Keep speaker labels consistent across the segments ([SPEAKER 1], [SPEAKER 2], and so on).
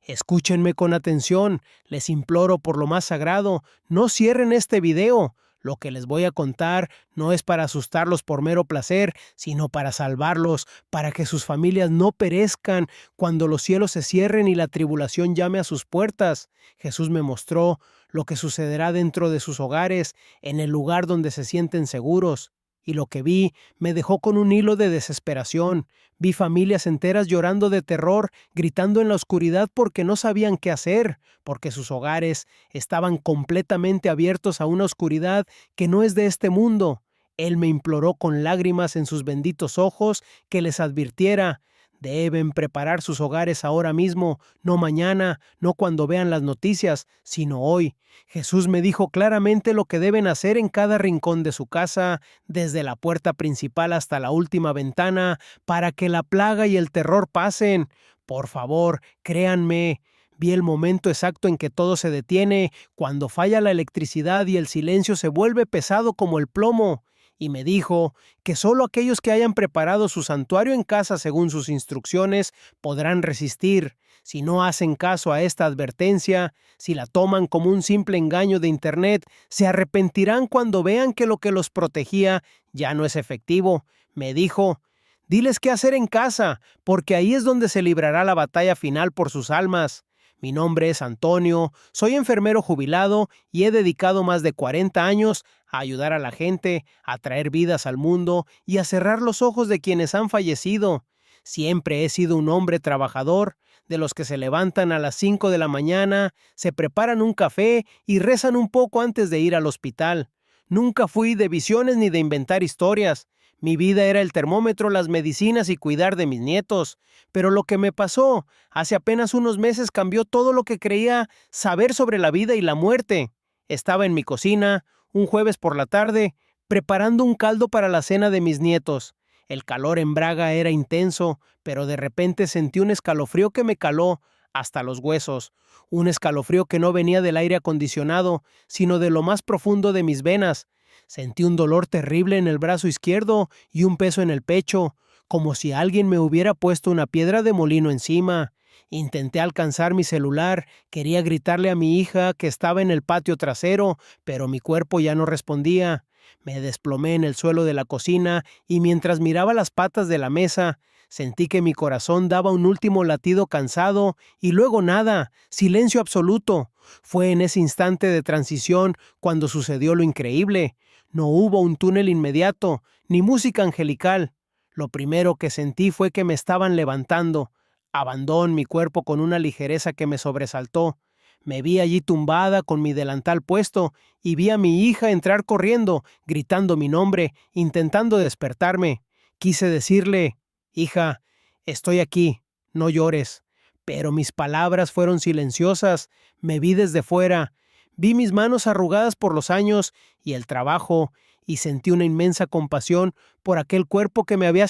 [SPEAKER 1] Escúchenme con atención, les imploro por lo más sagrado, no cierren este video. Lo que les voy a contar no es para asustarlos por mero placer, sino para salvarlos, para que sus familias no perezcan cuando los cielos se cierren y la tribulación llame a sus puertas. Jesús me mostró lo que sucederá dentro de sus hogares, en el lugar donde se sienten seguros. Y lo que vi me dejó con un hilo de desesperación. Vi familias enteras llorando de terror, gritando en la oscuridad porque no sabían qué hacer, porque sus hogares estaban completamente abiertos a una oscuridad que no es de este mundo. Él me imploró con lágrimas en sus benditos ojos que les advirtiera: deben preparar sus hogares ahora mismo, no mañana, no cuando vean las noticias, sino hoy. Jesús me dijo claramente lo que deben hacer en cada rincón de su casa, desde la puerta principal hasta la última ventana, para que la plaga y el terror pasen. Por favor, créanme. Vi el momento exacto en que todo se detiene, cuando falla la electricidad y el silencio se vuelve pesado como el plomo. Y me dijo que solo aquellos que hayan preparado su santuario en casa según sus instrucciones podrán resistir. Si no hacen caso a esta advertencia, si la toman como un simple engaño de internet, se arrepentirán cuando vean que lo que los protegía ya no es efectivo. Me dijo: diles qué hacer en casa, porque ahí es donde se librará la batalla final por sus almas. Mi nombre es Antonio, soy enfermero jubilado y he dedicado más de 40 años a ayudar a la gente, a traer vidas al mundo y a cerrar los ojos de quienes han fallecido. Siempre he sido un hombre trabajador, de los que se levantan a las 5 de la mañana, se preparan un café y rezan un poco antes de ir al hospital. Nunca fui de visiones ni de inventar historias. Mi vida era el termómetro, las medicinas y cuidar de mis nietos. Pero lo que me pasó hace apenas unos meses cambió todo lo que creía saber sobre la vida y la muerte. Estaba en mi cocina, un jueves por la tarde, preparando un caldo para la cena de mis nietos. El calor en Braga era intenso, pero de repente sentí un escalofrío que me caló hasta los huesos. Un escalofrío que no venía del aire acondicionado, sino de lo más profundo de mis venas. Sentí un dolor terrible en el brazo izquierdo y un peso en el pecho, como si alguien me hubiera puesto una piedra de molino encima. Intenté alcanzar mi celular, quería gritarle a mi hija que estaba en el patio trasero, pero mi cuerpo ya no respondía. Me desplomé en el suelo de la cocina y mientras miraba las patas de la mesa, sentí que mi corazón daba un último latido cansado y luego nada, silencio absoluto. Fue en ese instante de transición cuando sucedió lo increíble. No hubo un túnel inmediato, ni música angelical. Lo primero que sentí fue que me estaban levantando. Abandonó mi cuerpo con una ligereza que me sobresaltó. Me vi allí tumbada con mi delantal puesto y vi a mi hija entrar corriendo, gritando mi nombre, intentando despertarme. Quise decirle: hija, estoy aquí, no llores. Pero mis palabras fueron silenciosas. Me vi desde fuera. Vi mis manos arrugadas por los años y el trabajo, y sentí una inmensa compasión por aquel cuerpo que me había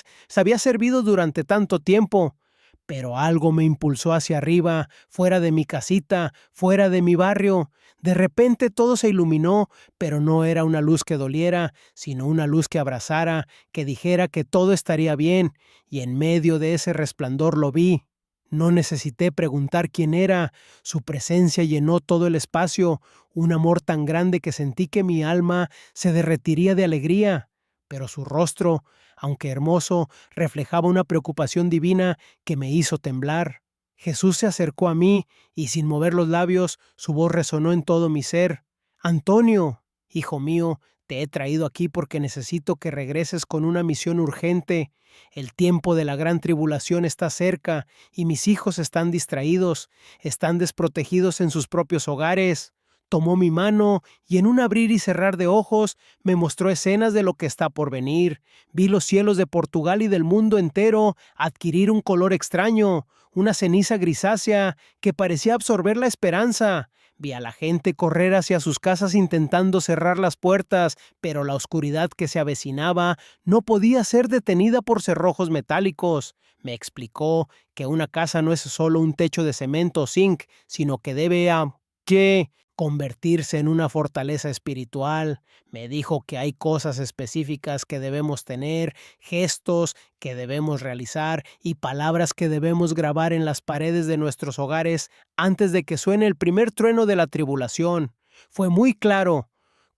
[SPEAKER 1] servido durante tanto tiempo. Pero algo me impulsó hacia arriba, fuera de mi casita, fuera de mi barrio. De repente todo se iluminó, pero no era una luz que doliera, sino una luz que abrazara, que dijera que todo estaría bien, y en medio de ese resplandor lo vi. No necesité preguntar quién era, su presencia llenó todo el espacio, un amor tan grande que sentí que mi alma se derretiría de alegría. Pero su rostro, aunque hermoso, reflejaba una preocupación divina que me hizo temblar. Jesús se acercó a mí y sin mover los labios, su voz resonó en todo mi ser. Antonio, hijo mío, te he traído aquí porque necesito que regreses con una misión urgente. El tiempo de la gran tribulación está cerca y mis hijos están distraídos, están desprotegidos en sus propios hogares. Tomó mi mano y en un abrir y cerrar de ojos me mostró escenas de lo que está por venir. Vi los cielos de Portugal y del mundo entero adquirir un color extraño, una ceniza grisácea que parecía absorber la esperanza. Vi a la gente correr hacia sus casas intentando cerrar las puertas, pero la oscuridad que se avecinaba no podía ser detenida por cerrojos metálicos. Me explicó que una casa no es solo un techo de cemento o zinc, sino que debe ¿Qué? convertirse en una fortaleza espiritual. Me dijo que hay cosas específicas que debemos tener, gestos que debemos realizar y palabras que debemos grabar en las paredes de nuestros hogares antes de que suene el primer trueno de la tribulación. Fue muy claro.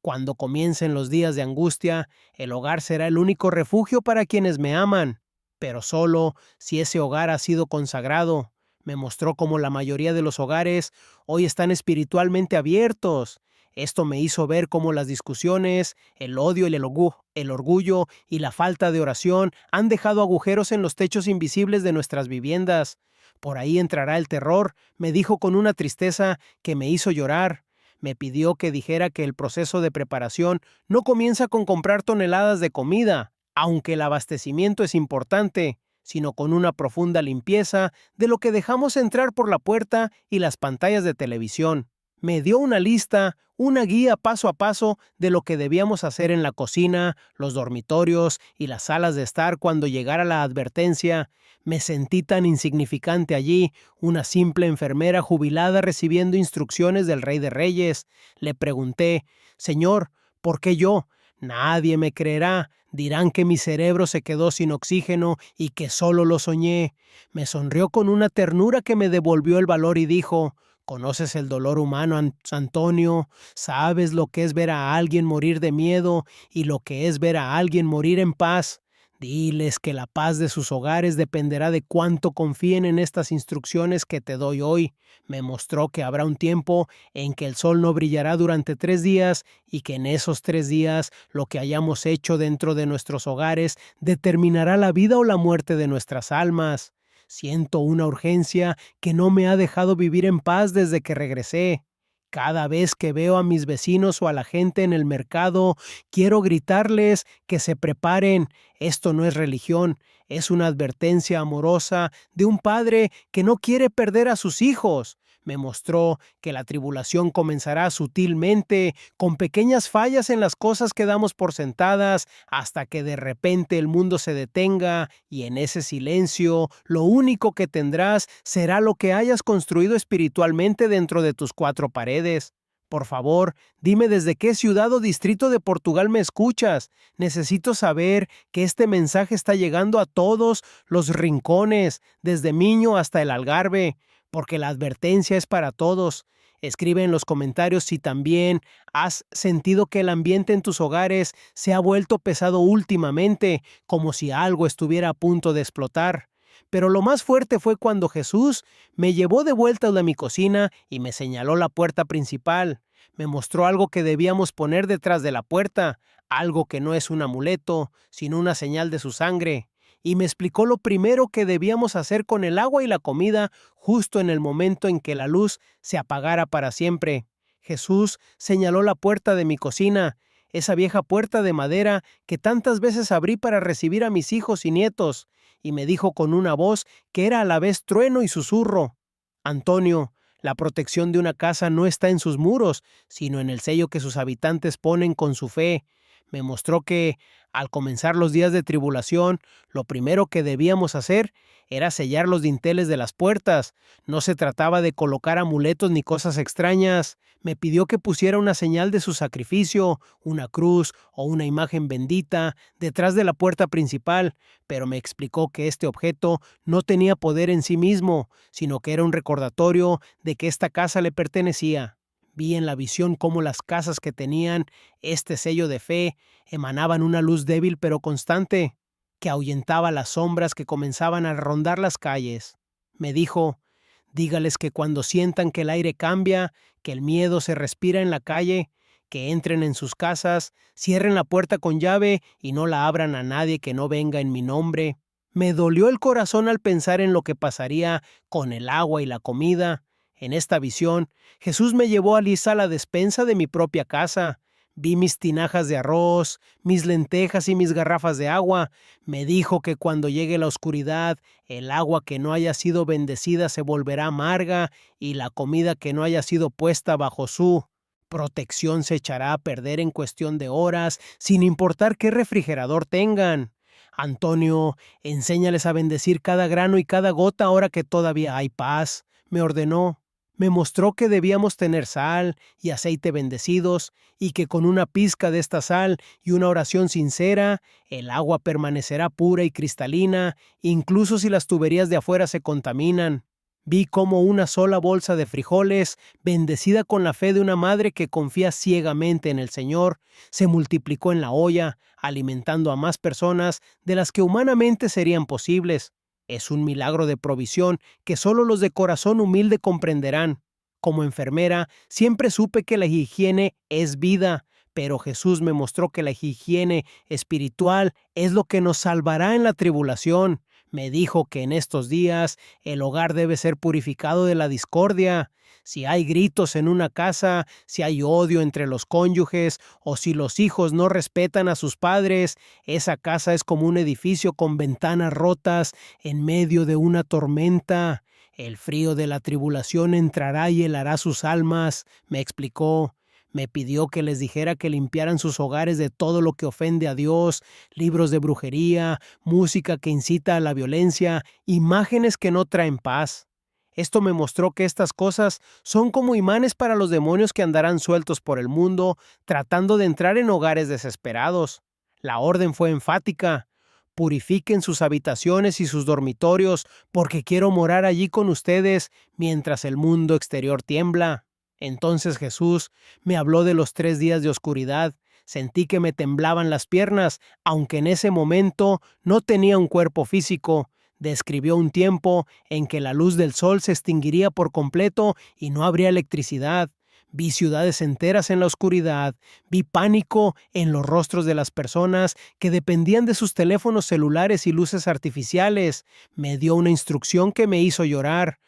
[SPEAKER 1] Cuando comiencen los días de angustia, el hogar será el único refugio para quienes me aman, pero solo si ese hogar ha sido consagrado. Me mostró cómo la mayoría de los hogares hoy están espiritualmente abiertos. Esto me hizo ver cómo las discusiones, el odio, el orgullo y la falta de oración han dejado agujeros en los techos invisibles de nuestras viviendas. Por ahí entrará el terror, me dijo con una tristeza que me hizo llorar. Me pidió que dijera que el proceso de preparación no comienza con comprar toneladas de comida, aunque el abastecimiento es importante, sino con una profunda limpieza de lo que dejamos entrar por la puerta y las pantallas de televisión. Me dio una lista, una guía paso a paso de lo que debíamos hacer en la cocina, los dormitorios y las salas de estar cuando llegara la advertencia. Me sentí tan insignificante allí, una simple enfermera jubilada recibiendo instrucciones del Rey de Reyes. Le pregunté, «Señor, ¿por qué yo? Nadie me creerá. Dirán que mi cerebro se quedó sin oxígeno y que solo lo soñé». Me sonrió con una ternura que me devolvió el valor y dijo, «¿Conoces el dolor humano, Antonio? ¿Sabes lo que es ver a alguien morir de miedo y lo que es ver a alguien morir en paz? Diles que la paz de sus hogares dependerá de cuánto confíen en estas instrucciones que te doy hoy». Me mostró que habrá un tiempo en que el sol no brillará durante 3 días y que en esos 3 días lo que hayamos hecho dentro de nuestros hogares determinará la vida o la muerte de nuestras almas. Siento una urgencia que no me ha dejado vivir en paz desde que regresé. Cada vez que veo a mis vecinos o a la gente en el mercado, quiero gritarles que se preparen. Esto no es religión, es una advertencia amorosa de un padre que no quiere perder a sus hijos. Me mostró que la tribulación comenzará sutilmente, con pequeñas fallas en las cosas que damos por sentadas, hasta que de repente el mundo se detenga y en ese silencio lo único que tendrás será lo que hayas construido espiritualmente dentro de tus 4 paredes. Por favor, dime desde qué ciudad o distrito de Portugal me escuchas. Necesito saber que este mensaje está llegando a todos los rincones, desde Miño hasta el Algarve, porque la advertencia es para todos. Escribe en los comentarios si también has sentido que el ambiente en tus hogares se ha vuelto pesado últimamente, como si algo estuviera a punto de explotar. Pero lo más fuerte fue cuando Jesús me llevó de vuelta a mi cocina y me señaló la puerta principal. Me mostró algo que debíamos poner detrás de la puerta, algo que no es un amuleto, sino una señal de su sangre. Y me explicó lo primero que debíamos hacer con el agua y la comida justo en el momento en que la luz se apagara para siempre. Jesús señaló la puerta de mi cocina, esa vieja puerta de madera que tantas veces abrí para recibir a mis hijos y nietos, y me dijo con una voz que era a la vez trueno y susurro, «Antonio, la protección de una casa no está en sus muros, sino en el sello que sus habitantes ponen con su fe». Me mostró que, al comenzar los días de tribulación, lo primero que debíamos hacer era sellar los dinteles de las puertas. No se trataba de colocar amuletos ni cosas extrañas. Me pidió que pusiera una señal de su sacrificio, una cruz o una imagen bendita detrás de la puerta principal, pero me explicó que este objeto no tenía poder en sí mismo, sino que era un recordatorio de que esta casa le pertenecía. Vi en la visión cómo las casas que tenían este sello de fe emanaban una luz débil pero constante, que ahuyentaba las sombras que comenzaban a rondar las calles. Me dijo, «Dígales que cuando sientan que el aire cambia, que el miedo se respira en la calle, que entren en sus casas, cierren la puerta con llave y no la abran a nadie que no venga en mi nombre». Me dolió el corazón al pensar en lo que pasaría con el agua y la comida. En esta visión, Jesús me llevó a la despensa de mi propia casa. Vi mis tinajas de arroz, mis lentejas y mis garrafas de agua. Me dijo que cuando llegue la oscuridad, el agua que no haya sido bendecida se volverá amarga y la comida que no haya sido puesta bajo su protección se echará a perder en cuestión de horas, sin importar qué refrigerador tengan. Antonio, enséñales a bendecir cada grano y cada gota ahora que todavía hay paz, me ordenó. Me mostró que debíamos tener sal y aceite bendecidos y que con una pizca de esta sal y una oración sincera, el agua permanecerá pura y cristalina, incluso si las tuberías de afuera se contaminan. Vi cómo una sola bolsa de frijoles, bendecida con la fe de una madre que confía ciegamente en el Señor, se multiplicó en la olla, alimentando a más personas de las que humanamente serían posibles. Es un milagro de provisión que solo los de corazón humilde comprenderán. Como enfermera, siempre supe que la higiene es vida, pero Jesús me mostró que la higiene espiritual es lo que nos salvará en la tribulación. Me dijo que en estos días el hogar debe ser purificado de la discordia. Si hay gritos en una casa, si hay odio entre los cónyuges o si los hijos no respetan a sus padres, esa casa es como un edificio con ventanas rotas en medio de una tormenta. El frío de la tribulación entrará y helará sus almas, me explicó. Me pidió que les dijera que limpiaran sus hogares de todo lo que ofende a Dios, libros de brujería, música que incita a la violencia, imágenes que no traen paz. Esto me mostró que estas cosas son como imanes para los demonios que andarán sueltos por el mundo, tratando de entrar en hogares desesperados. La orden fue enfática. Purifiquen sus habitaciones y sus dormitorios, porque quiero morar allí con ustedes mientras el mundo exterior tiembla. Entonces Jesús me habló de los 3 días de oscuridad. Sentí que me temblaban las piernas, aunque en ese momento no tenía un cuerpo físico. Describió un tiempo en que la luz del sol se extinguiría por completo y no habría electricidad. Vi ciudades enteras en la oscuridad. Vi pánico en los rostros de las personas que dependían de sus teléfonos celulares y luces artificiales. Me dio una instrucción que me hizo llorar.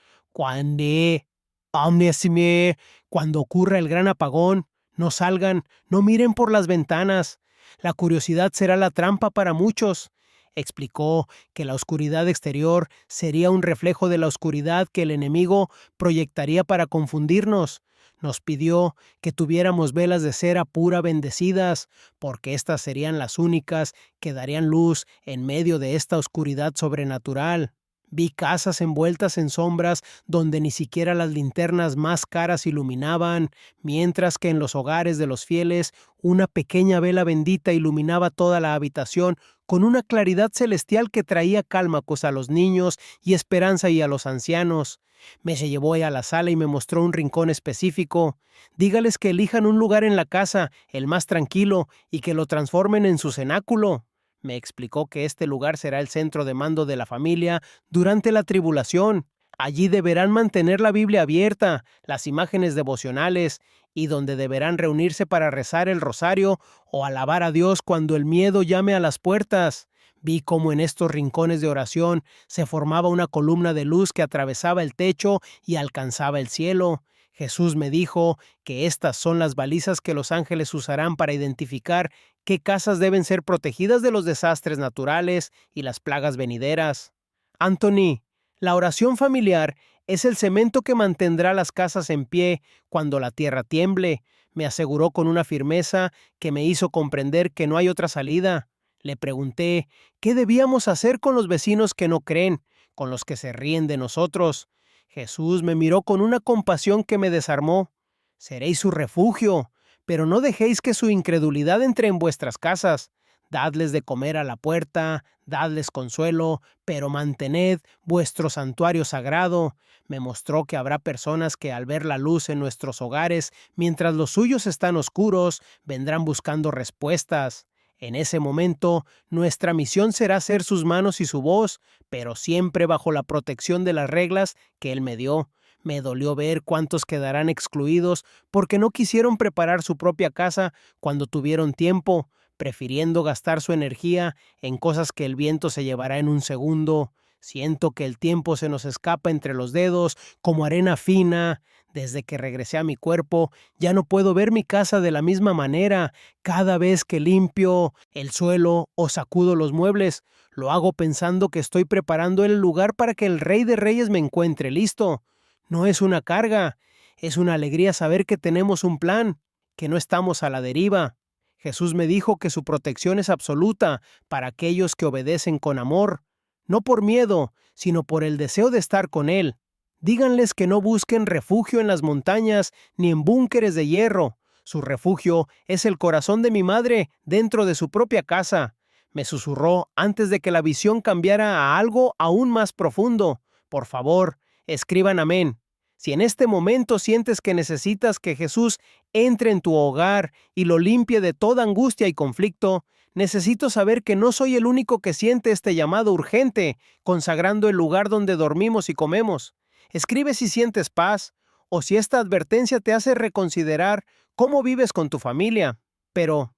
[SPEAKER 1] Cuando ocurra el gran apagón, no salgan, no miren por las ventanas. La curiosidad será la trampa para muchos. Explicó que la oscuridad exterior sería un reflejo de la oscuridad que el enemigo proyectaría para confundirnos. Nos pidió que tuviéramos velas de cera pura bendecidas, porque éstas serían las únicas que darían luz en medio de esta oscuridad sobrenatural. Vi casas envueltas en sombras donde ni siquiera las linternas más caras iluminaban, mientras que en los hogares de los fieles una pequeña vela bendita iluminaba toda la habitación con una claridad celestial que traía calma a los niños y esperanza y a los ancianos. Me se llevó a la sala y me mostró un rincón específico. Dígales que elijan un lugar en la casa, el más tranquilo, y que lo transformen en su cenáculo. Me explicó que este lugar será el centro de mando de la familia durante la tribulación. Allí deberán mantener la Biblia abierta, las imágenes devocionales, y donde deberán reunirse para rezar el rosario o alabar a Dios cuando el miedo llame a las puertas. Vi cómo en estos rincones de oración se formaba una columna de luz que atravesaba el techo y alcanzaba el cielo. Jesús me dijo que estas son las balizas que los ángeles usarán para identificar qué casas deben ser protegidas de los desastres naturales y las plagas venideras. Anthony, la oración familiar es el cemento que mantendrá las casas en pie cuando la tierra tiemble, me aseguró con una firmeza que me hizo comprender que no hay otra salida. Le pregunté qué debíamos hacer con los vecinos que no creen, con los que se ríen de nosotros. Jesús me miró con una compasión que me desarmó. Seréis su refugio, pero no dejéis que su incredulidad entre en vuestras casas. Dadles de comer a la puerta, dadles consuelo, pero mantened vuestro santuario sagrado. Me mostró que habrá personas que al ver la luz en nuestros hogares, mientras los suyos están oscuros, vendrán buscando respuestas. En ese momento, nuestra misión será ser sus manos y su voz, pero siempre bajo la protección de las reglas que Él me dio. Me dolió ver cuántos quedarán excluidos porque no quisieron preparar su propia casa cuando tuvieron tiempo, prefiriendo gastar su energía en cosas que el viento se llevará en un segundo. Siento que el tiempo se nos escapa entre los dedos como arena fina. Desde que regresé a mi cuerpo, ya no puedo ver mi casa de la misma manera. Cada vez que limpio el suelo o sacudo los muebles, lo hago pensando que estoy preparando el lugar para que el Rey de Reyes me encuentre listo. No es una carga, es una alegría saber que tenemos un plan, que no estamos a la deriva. Jesús me dijo que su protección es absoluta para aquellos que obedecen con amor, no por miedo, sino por el deseo de estar con Él. Díganles que no busquen refugio en las montañas ni en búnkeres de hierro. Su refugio es el corazón de mi madre dentro de su propia casa. Me susurró antes de que la visión cambiara a algo aún más profundo. Por favor, escriban amén. Si en este momento sientes que necesitas que Jesús entre en tu hogar y lo limpie de toda angustia y conflicto, necesito saber que no soy el único que siente este llamado urgente, consagrando el lugar donde dormimos y comemos. Escribe si sientes paz o si esta advertencia te hace reconsiderar cómo vives con tu familia. Pero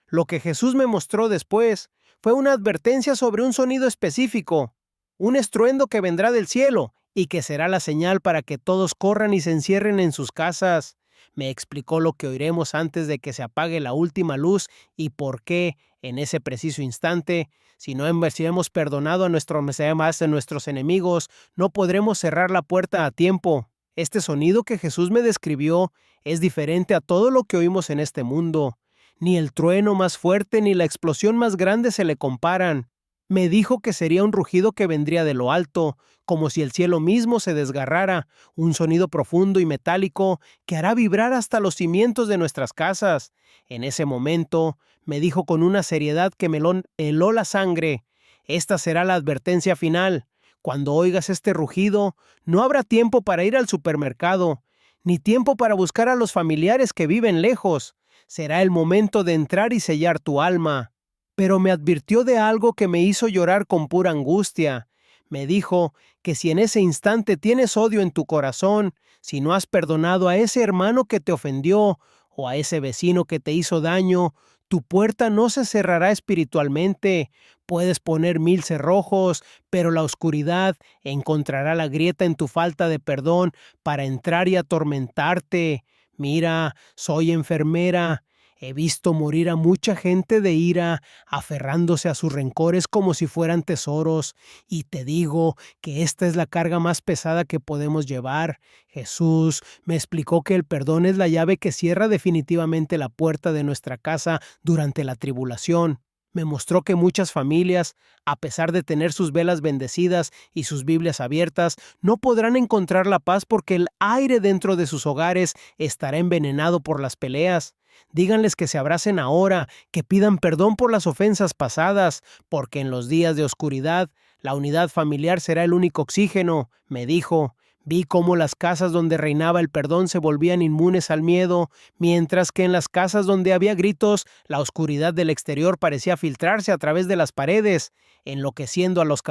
[SPEAKER 1] lo que Jesús me mostró después fue una advertencia sobre un sonido específico, un estruendo que vendrá del cielo y que será la señal para que todos corran y se encierren en sus casas. Me explicó lo que oiremos antes de que se apague la última luz y por qué, en ese preciso instante, si hemos perdonado a nuestros enemigos, no podremos cerrar la puerta a tiempo. Este sonido que Jesús me describió es diferente a todo lo que oímos en este mundo. Ni el trueno más fuerte ni la explosión más grande se le comparan. Me dijo que sería un rugido que vendría de lo alto, como si el cielo mismo se desgarrara, un sonido profundo y metálico que hará vibrar hasta los cimientos de nuestras casas. En ese momento, me dijo con una seriedad que me heló la sangre: esta será la advertencia final. Cuando oigas este rugido, no habrá tiempo para ir al supermercado, ni tiempo para buscar a los familiares que viven lejos. Será el momento de entrar y sellar tu alma. Pero me advirtió de algo que me hizo llorar con pura angustia. Me dijo que si en ese instante tienes odio en tu corazón, si no has perdonado a ese hermano que te ofendió o a ese vecino que te hizo daño, tu puerta no se cerrará espiritualmente. Puedes poner 1000 cerrojos, pero la oscuridad encontrará la grieta en tu falta de perdón para entrar y atormentarte. Mira, soy enfermera. He visto morir a mucha gente de ira, aferrándose a sus rencores como si fueran tesoros, y te digo que esta es la carga más pesada que podemos llevar. Jesús me explicó que el perdón es la llave que cierra definitivamente la puerta de nuestra casa durante la tribulación. Me mostró que muchas familias, a pesar de tener sus velas bendecidas y sus Biblias abiertas, no podrán encontrar la paz porque el aire dentro de sus hogares estará envenenado por las peleas. Díganles que se abracen ahora, que pidan perdón por las ofensas pasadas, porque en los días de oscuridad, la unidad familiar será el único oxígeno, me dijo. Vi cómo las casas donde reinaba el perdón se volvían inmunes al miedo, mientras que en las casas donde había gritos, la oscuridad del exterior parecía filtrarse a través de las paredes, enloqueciendo a los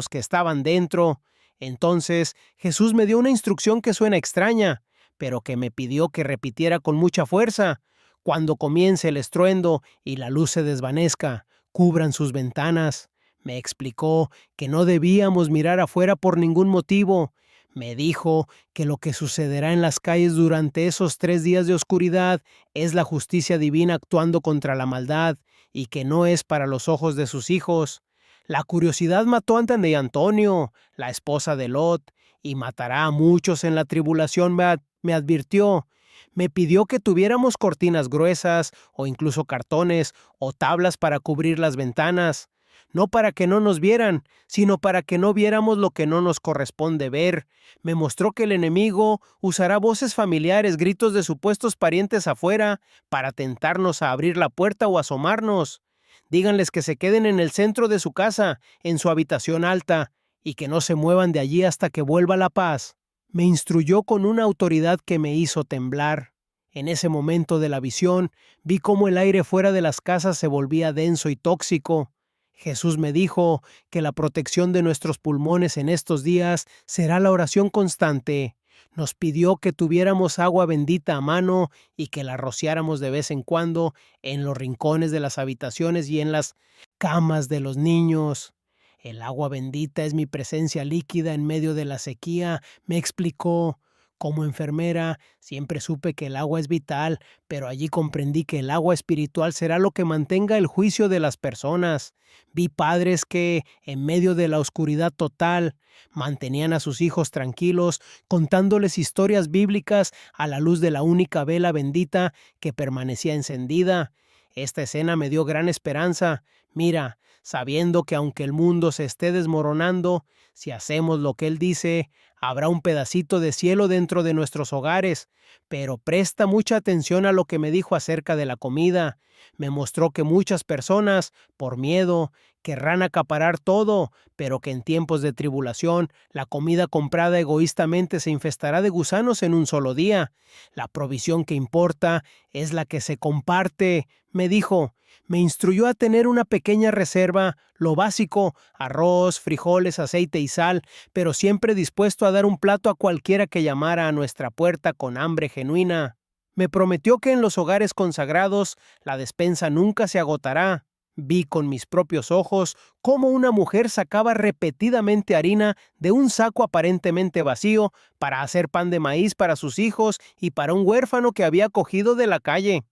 [SPEAKER 1] que estaban dentro. Entonces Jesús me dio una instrucción que suena extraña, pero que me pidió que repitiera con mucha fuerza. Cuando comience el estruendo y la luz se desvanezca, cubran sus ventanas. Me explicó que no debíamos mirar afuera por ningún motivo. Me dijo que lo que sucederá en las calles durante esos 3 días de oscuridad es la justicia divina actuando contra la maldad y que no es para los ojos de sus hijos. La curiosidad mató a Antonio, la esposa de Lot, y matará a muchos en la tribulación, me advirtió. Me pidió que tuviéramos cortinas gruesas o incluso cartones o tablas para cubrir las ventanas. No para que no nos vieran, sino para que no viéramos lo que no nos corresponde ver. Me mostró que el enemigo usará voces familiares, gritos de supuestos parientes afuera, para tentarnos a abrir la puerta o asomarnos. Díganles que se queden en el centro de su casa, en su habitación alta, y que no se muevan de allí hasta que vuelva la paz. Me instruyó con una autoridad que me hizo temblar. En ese momento de la visión, vi cómo el aire fuera de las casas se volvía denso y tóxico. Jesús me dijo que la protección de nuestros pulmones en estos días será la oración constante. Nos pidió que tuviéramos agua bendita a mano y que la rociáramos de vez en cuando en los rincones de las habitaciones y en las camas de los niños. El agua bendita es mi presencia líquida en medio de la sequía, me explicó. Como enfermera, siempre supe que el agua es vital, pero allí comprendí que el agua espiritual será lo que mantenga el juicio de las personas. Vi padres que, en medio de la oscuridad total, mantenían a sus hijos tranquilos, contándoles historias bíblicas a la luz de la única vela bendita que permanecía encendida. Esta escena me dio gran esperanza. Mira, sabiendo que aunque el mundo se esté desmoronando, si hacemos lo que Él dice, Habrá un pedacito de cielo dentro de nuestros hogares, pero presta mucha atención a lo que me dijo acerca de la comida. Me mostró que muchas personas, por miedo, querrán acaparar todo, pero que en tiempos de tribulación, la comida comprada egoístamente se infestará de gusanos en un solo día. La provisión que importa es la que se comparte, me dijo. Me instruyó a tener una pequeña reserva, lo básico, arroz, frijoles, aceite y sal, pero siempre dispuesto a dar un plato a cualquiera que llamara a nuestra puerta con hambre genuina. Me prometió que en los hogares consagrados la despensa nunca se agotará. Vi con mis propios ojos cómo una mujer sacaba repetidamente harina de un saco aparentemente vacío para hacer pan de maíz para sus hijos y para un huérfano que había cogido de la calle.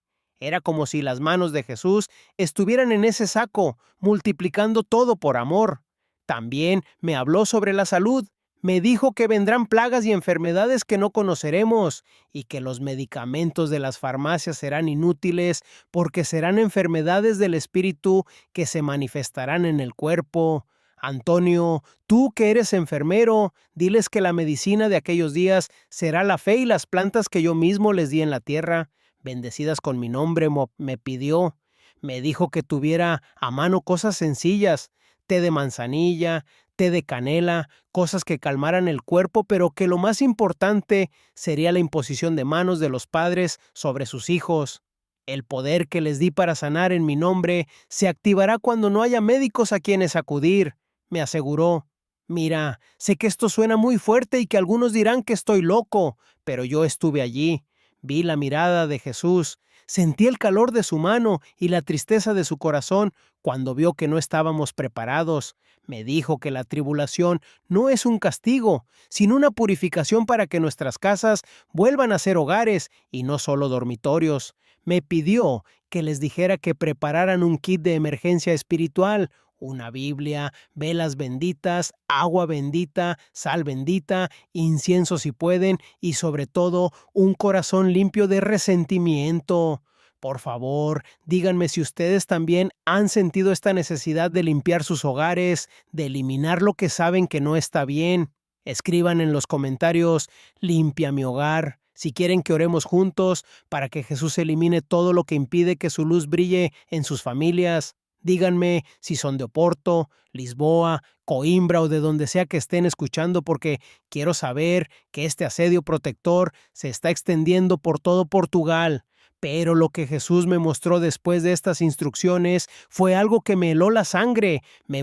[SPEAKER 1] Era como si las manos de Jesús estuvieran en ese saco, multiplicando todo por amor. También me habló sobre la salud. Me dijo que vendrán plagas y enfermedades que no conoceremos y que los medicamentos de las farmacias serán inútiles porque serán enfermedades del espíritu que se manifestarán en el cuerpo. Antonio, tú que eres enfermero, diles que la medicina de aquellos días será la fe y las plantas que yo mismo les di en la tierra, bendecidas con mi nombre, me pidió. Me dijo que tuviera a mano cosas sencillas, té de manzanilla, té de canela, cosas que calmaran el cuerpo, pero que lo más importante sería la imposición de manos de los padres sobre sus hijos. El poder que les di para sanar en mi nombre se activará cuando no haya médicos a quienes acudir, me aseguró. Mira, sé que esto suena muy fuerte y que algunos dirán que estoy loco, pero yo estuve allí. Vi la mirada de Jesús, sentí el calor de su mano y la tristeza de su corazón cuando vio que no estábamos preparados. Me dijo que la tribulación no es un castigo, sino una purificación para que nuestras casas vuelvan a ser hogares y no solo dormitorios. Me pidió que les dijera que prepararan un kit de emergencia espiritual, una Biblia, velas benditas, agua bendita, sal bendita, incienso si pueden y sobre todo un corazón limpio de resentimiento. Por favor, díganme si ustedes también han sentido esta necesidad de limpiar sus hogares, de eliminar lo que saben que no está bien. Escriban en los comentarios, limpia mi hogar. Si quieren que oremos juntos para que Jesús elimine todo lo que impide que su luz brille en sus familias. Díganme si son de Oporto, Lisboa, Coimbra o de donde sea que estén escuchando porque quiero saber que este asedio protector se está extendiendo por todo Portugal. Pero lo que Jesús me mostró después de estas instrucciones fue algo que me heló la sangre, me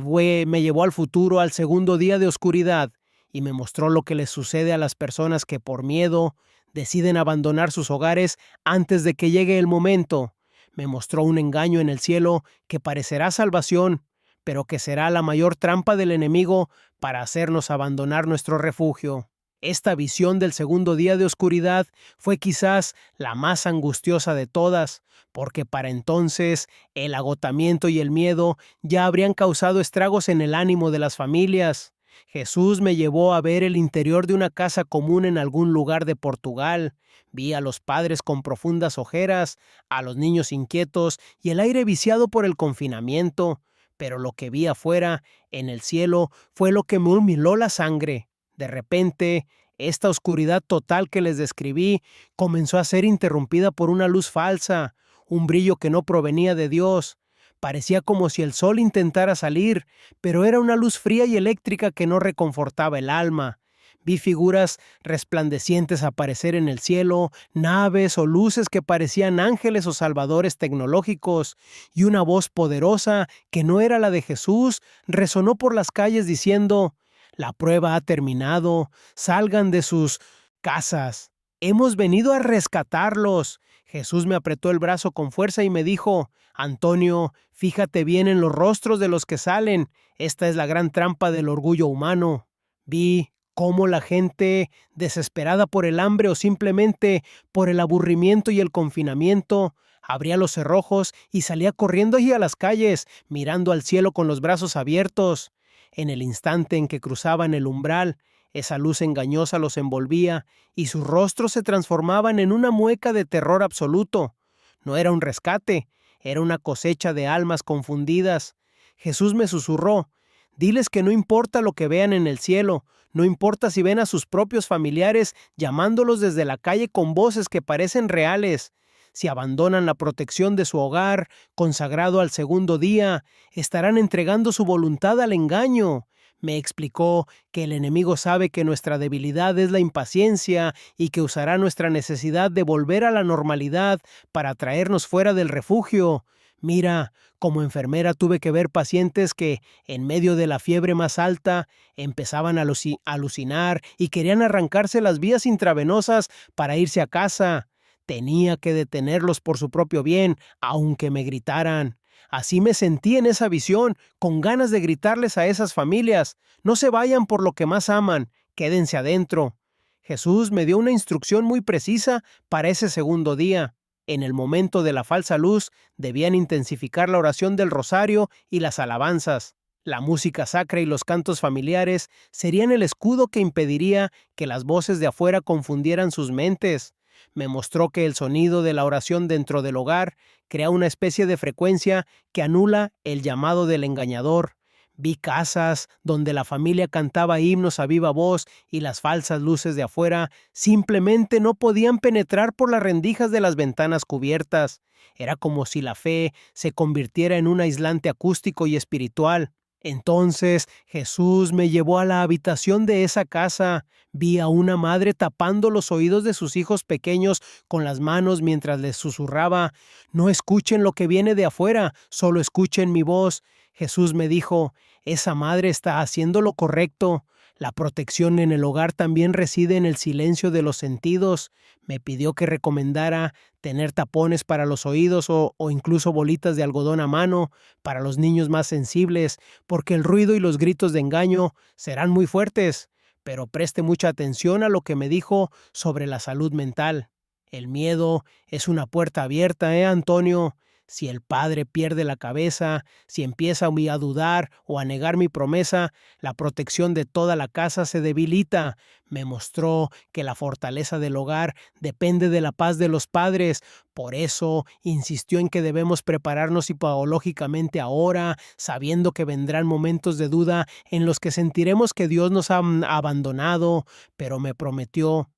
[SPEAKER 1] llevó al futuro, al segundo día de oscuridad, y me mostró lo que les sucede a las personas que por miedo deciden abandonar sus hogares antes de que llegue el momento. Me mostró un engaño en el cielo que parecerá salvación, pero que será la mayor trampa del enemigo para hacernos abandonar nuestro refugio. Esta visión del segundo día de oscuridad fue quizás la más angustiosa de todas, porque para entonces el agotamiento y el miedo ya habrían causado estragos en el ánimo de las familias. Jesús me llevó a ver el interior de una casa común en algún lugar de Portugal. Vi a los padres con profundas ojeras, a los niños inquietos y el aire viciado por el confinamiento. Pero lo que vi afuera, en el cielo, fue lo que me humiló la sangre. De repente, esta oscuridad total que les describí comenzó a ser interrumpida por una luz falsa, un brillo que no provenía de Dios. Parecía como si el sol intentara salir, pero era una luz fría y eléctrica que no reconfortaba el alma. Vi figuras resplandecientes aparecer en el cielo, naves o luces que parecían ángeles o salvadores tecnológicos, y una voz poderosa, que no era la de Jesús, resonó por las calles diciendo: «La prueba ha terminado, salgan de sus casas. Hemos venido a rescatarlos». Jesús me apretó el brazo con fuerza y me dijo: «Antonio, fíjate bien en los rostros de los que salen. Esta es la gran trampa del orgullo humano». Vi cómo la gente, desesperada por el hambre o simplemente por el aburrimiento y el confinamiento, abría los cerrojos y salía corriendo hacia las calles, mirando al cielo con los brazos abiertos. En el instante en que cruzaban el umbral, esa luz engañosa los envolvía y sus rostros se transformaban en una mueca de terror absoluto. No era un rescate, era una cosecha de almas confundidas. Jesús me susurró: «Diles que no importa lo que vean en el cielo, No importa si ven a sus propios familiares llamándolos desde la calle con voces que parecen reales. Si abandonan la protección de su hogar, consagrado al segundo día, estarán entregando su voluntad al engaño. Me explicó que el enemigo sabe que nuestra debilidad es la impaciencia y que usará nuestra necesidad de volver a la normalidad para traernos fuera del refugio. Mira, como enfermera tuve que ver pacientes que, en medio de la fiebre más alta, empezaban a alucinar y querían arrancarse las vías intravenosas para irse a casa. Tenía que detenerlos por su propio bien, aunque me gritaran. Así me sentí en esa visión, con ganas de gritarles a esas familias: no se vayan por lo que más aman, quédense adentro. Jesús me dio una instrucción muy precisa para ese segundo día. En el momento de la falsa luz, debían intensificar la oración del rosario y las alabanzas. La música sacra y los cantos familiares serían el escudo que impediría que las voces de afuera confundieran sus mentes. Me mostró que el sonido de la oración dentro del hogar crea una especie de frecuencia que anula el llamado del engañador. Vi casas donde la familia cantaba himnos a viva voz y las falsas luces de afuera simplemente no podían penetrar por las rendijas de las ventanas cubiertas. Era como si la fe se convirtiera en un aislante acústico y espiritual. Entonces Jesús me llevó a la habitación de esa casa. Vi a una madre tapando los oídos de sus hijos pequeños con las manos mientras les susurraba: no escuchen lo que viene de afuera, solo escuchen mi voz. Jesús me dijo: esa madre está haciendo lo correcto. La protección en el hogar también reside en el silencio de los sentidos. Me pidió que recomendara tener tapones para los oídos o incluso bolitas de algodón a mano para los niños más sensibles, porque el ruido y los gritos de engaño serán muy fuertes. Pero preste mucha atención a lo que me dijo sobre la salud mental. El miedo es una puerta abierta, Antonio? Si el padre pierde la cabeza, si empieza a dudar o a negar mi promesa, la protección de toda la casa se debilita. Me mostró que la fortaleza del hogar depende de la paz de los padres. Por eso insistió en que debemos prepararnos psicológicamente ahora, sabiendo que vendrán momentos de duda en los que sentiremos que Dios nos ha abandonado, pero me prometió: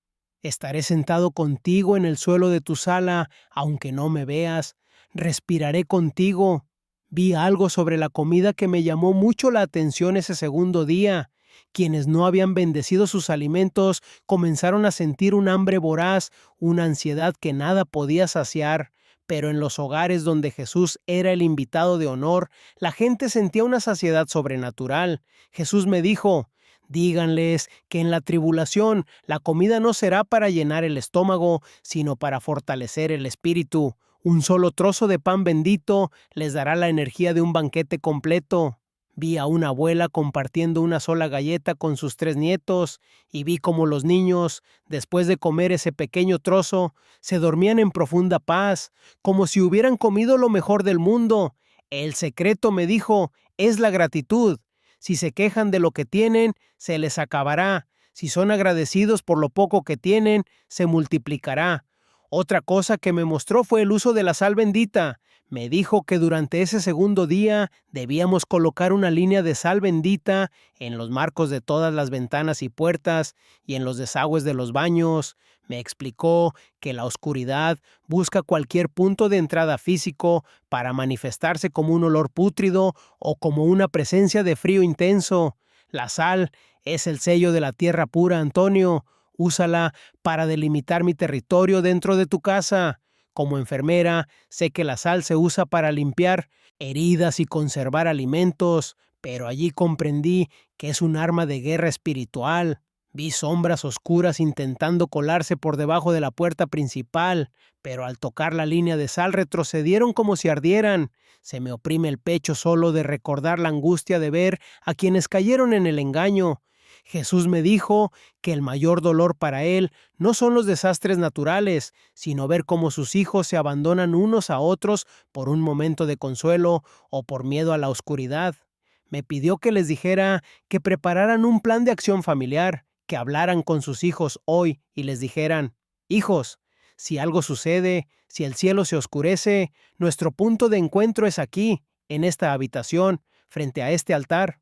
[SPEAKER 1] estaré sentado contigo en el suelo de tu sala, aunque no me veas. Respiraré contigo. Vi algo sobre la comida que me llamó mucho la atención ese segundo día. Quienes no habían bendecido sus alimentos comenzaron a sentir un hambre voraz, una ansiedad que nada podía saciar. Pero en los hogares donde Jesús era el invitado de honor, la gente sentía una saciedad sobrenatural. Jesús me dijo: díganles que en la tribulación la comida no será para llenar el estómago, sino para fortalecer el espíritu. Un solo trozo de pan bendito les dará la energía de un banquete completo. Vi a una abuela compartiendo una sola galleta con sus 3 nietos y vi cómo los niños, después de comer ese pequeño trozo, se dormían en profunda paz, como si hubieran comido lo mejor del mundo. El secreto, me dijo, es la gratitud. Si se quejan de lo que tienen, se les acabará. Si son agradecidos por lo poco que tienen, se multiplicará. Otra cosa que me mostró fue el uso de la sal bendita. Me dijo que durante ese segundo día debíamos colocar una línea de sal bendita en los marcos de todas las ventanas y puertas y en los desagües de los baños. Me explicó que la oscuridad busca cualquier punto de entrada físico para manifestarse como un olor pútrido o como una presencia de frío intenso. La sal es el sello de la tierra pura, Antonio. Úsala para delimitar mi territorio dentro de tu casa. Como enfermera, sé que la sal se usa para limpiar heridas y conservar alimentos, pero allí comprendí que es un arma de guerra espiritual. Vi sombras oscuras intentando colarse por debajo de la puerta principal, pero al tocar la línea de sal retrocedieron como si ardieran. Se me oprime el pecho solo de recordar la angustia de ver a quienes cayeron en el engaño. Jesús me dijo que el mayor dolor para él no son los desastres naturales, sino ver cómo sus hijos se abandonan unos a otros por un momento de consuelo o por miedo a la oscuridad. Me pidió que les dijera que prepararan un plan de acción familiar, que hablaran con sus hijos hoy y les dijeran: hijos, si algo sucede, si el cielo se oscurece, nuestro punto de encuentro es aquí, en esta habitación, frente a este altar.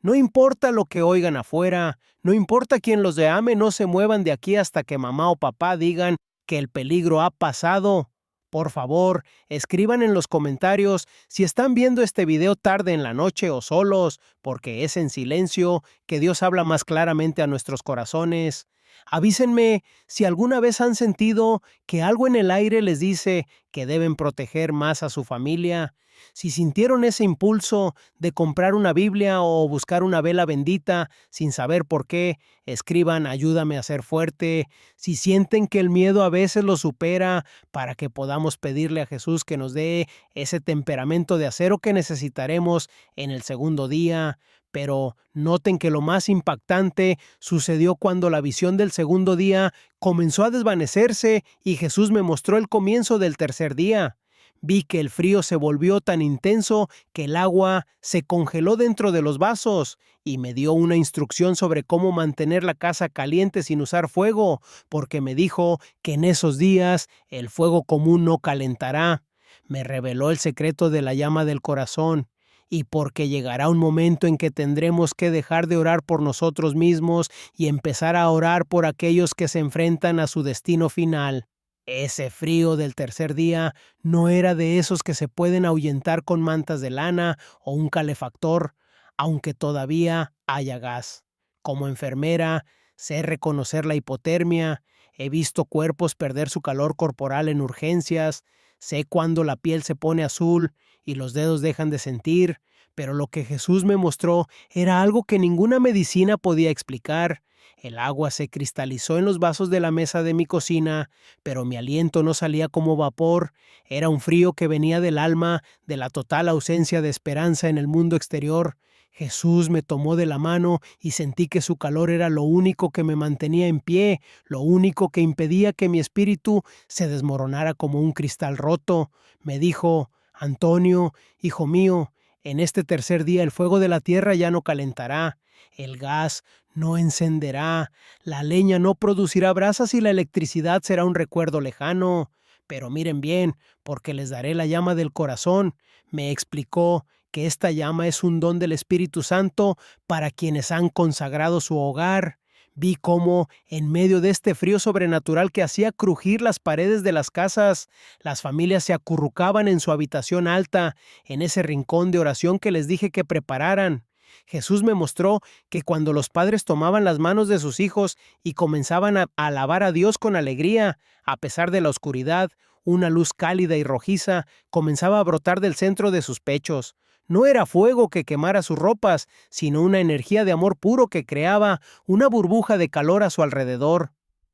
[SPEAKER 1] No importa lo que oigan afuera, no importa quién los ame, no se muevan de aquí hasta que mamá o papá digan que el peligro ha pasado. Por favor, escriban en los comentarios si están viendo este video tarde en la noche o solos, porque es en silencio que Dios habla más claramente a nuestros corazones. Avísenme si alguna vez han sentido que algo en el aire les dice que deben proteger más a su familia. Si sintieron ese impulso de comprar una Biblia o buscar una vela bendita sin saber por qué, escriban ayúdame a ser fuerte. Si sienten que el miedo a veces los supera, para que podamos pedirle a Jesús que nos dé ese temperamento de acero que necesitaremos en el segundo día. Pero noten que lo más impactante sucedió cuando la visión del segundo día comenzó a desvanecerse y Jesús me mostró el comienzo del tercer día. Vi que el frío se volvió tan intenso que el agua se congeló dentro de los vasos y me dio una instrucción sobre cómo mantener la casa caliente sin usar fuego, porque me dijo que en esos días el fuego común no calentará. Me reveló el secreto de la llama del corazón. Y porque llegará un momento en que tendremos que dejar de orar por nosotros mismos y empezar a orar por aquellos que se enfrentan a su destino final. Ese frío del tercer día no era de esos que se pueden ahuyentar con mantas de lana o un calefactor, aunque todavía haya gas. Como enfermera, sé reconocer la hipotermia, he visto cuerpos perder su calor corporal en urgencias, sé cuando la piel se pone azul y los dedos dejan de sentir, pero lo que Jesús me mostró era algo que ninguna medicina podía explicar. El agua se cristalizó en los vasos de la mesa de mi cocina, pero mi aliento no salía como vapor. Era un frío que venía del alma, de la total ausencia de esperanza en el mundo exterior. Jesús me tomó de la mano y sentí que su calor era lo único que me mantenía en pie, lo único que impedía que mi espíritu se desmoronara como un cristal roto. Me dijo: Antonio, hijo mío, en este tercer día el fuego de la tierra ya no calentará, el gas no encenderá, la leña no producirá brasas y la electricidad será un recuerdo lejano. Pero miren bien, porque les daré la llama del corazón. Me explicó que esta llama es un don del Espíritu Santo para quienes han consagrado su hogar. Vi cómo, en medio de este frío sobrenatural que hacía crujir las paredes de las casas, las familias se acurrucaban en su habitación alta, en ese rincón de oración que les dije que prepararan. Jesús me mostró que cuando los padres tomaban las manos de sus hijos y comenzaban a alabar a Dios con alegría, a pesar de la oscuridad, una luz cálida y rojiza comenzaba a brotar del centro de sus pechos. No era fuego que quemara sus ropas, sino una energía de amor puro que creaba una burbuja de calor a su alrededor.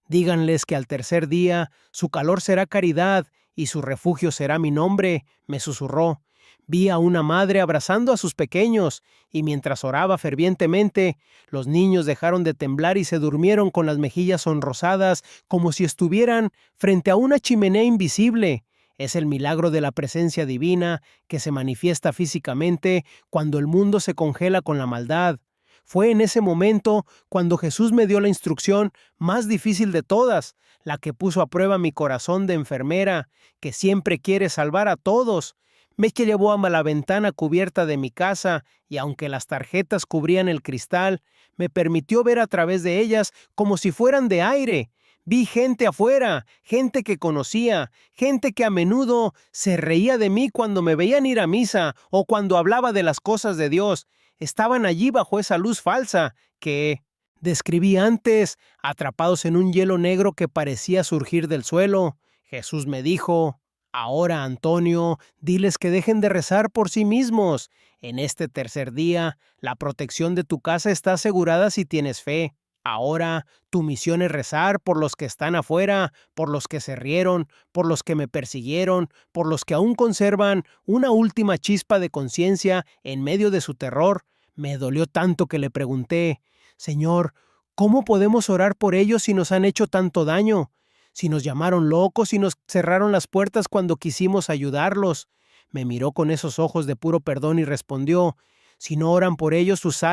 [SPEAKER 1] Díganles que al tercer día su calor será caridad y su refugio será mi nombre, me susurró. Vi a una madre abrazando a sus pequeños, y mientras oraba fervientemente, los niños dejaron de temblar y se durmieron con las mejillas sonrosadas, como si estuvieran frente a una chimenea invisible. Es el milagro de la presencia divina que se manifiesta físicamente cuando el mundo se congela con la maldad. Fue en ese momento cuando Jesús me dio la instrucción más difícil de todas, la que puso a prueba mi corazón de enfermera, que siempre quiere salvar a todos. Me llevó a la ventana cubierta de mi casa y aunque las tarjetas cubrían el cristal, me permitió ver a través de ellas como si fueran de aire. Vi gente afuera, gente que conocía, gente que a menudo se reía de mí cuando me veían ir a misa o cuando hablaba de las cosas de Dios. Estaban allí bajo esa luz falsa que describí antes, atrapados en un hielo negro que parecía surgir del suelo. Jesús me dijo: Ahora, Antonio, diles que dejen de rezar por sí mismos. En este tercer día, la protección de tu casa está asegurada si tienes fe. Ahora, tu misión es rezar por los que están afuera, por los que se rieron, por los que me persiguieron, por los que aún conservan una última chispa de conciencia en medio de su terror. Me dolió tanto que le pregunté: Señor, ¿cómo podemos orar por ellos si nos han hecho tanto daño? Si nos llamaron locos y nos cerraron las puertas cuando quisimos ayudarlos. Me miró con esos ojos de puro perdón y respondió: Si no oran por ellos, sus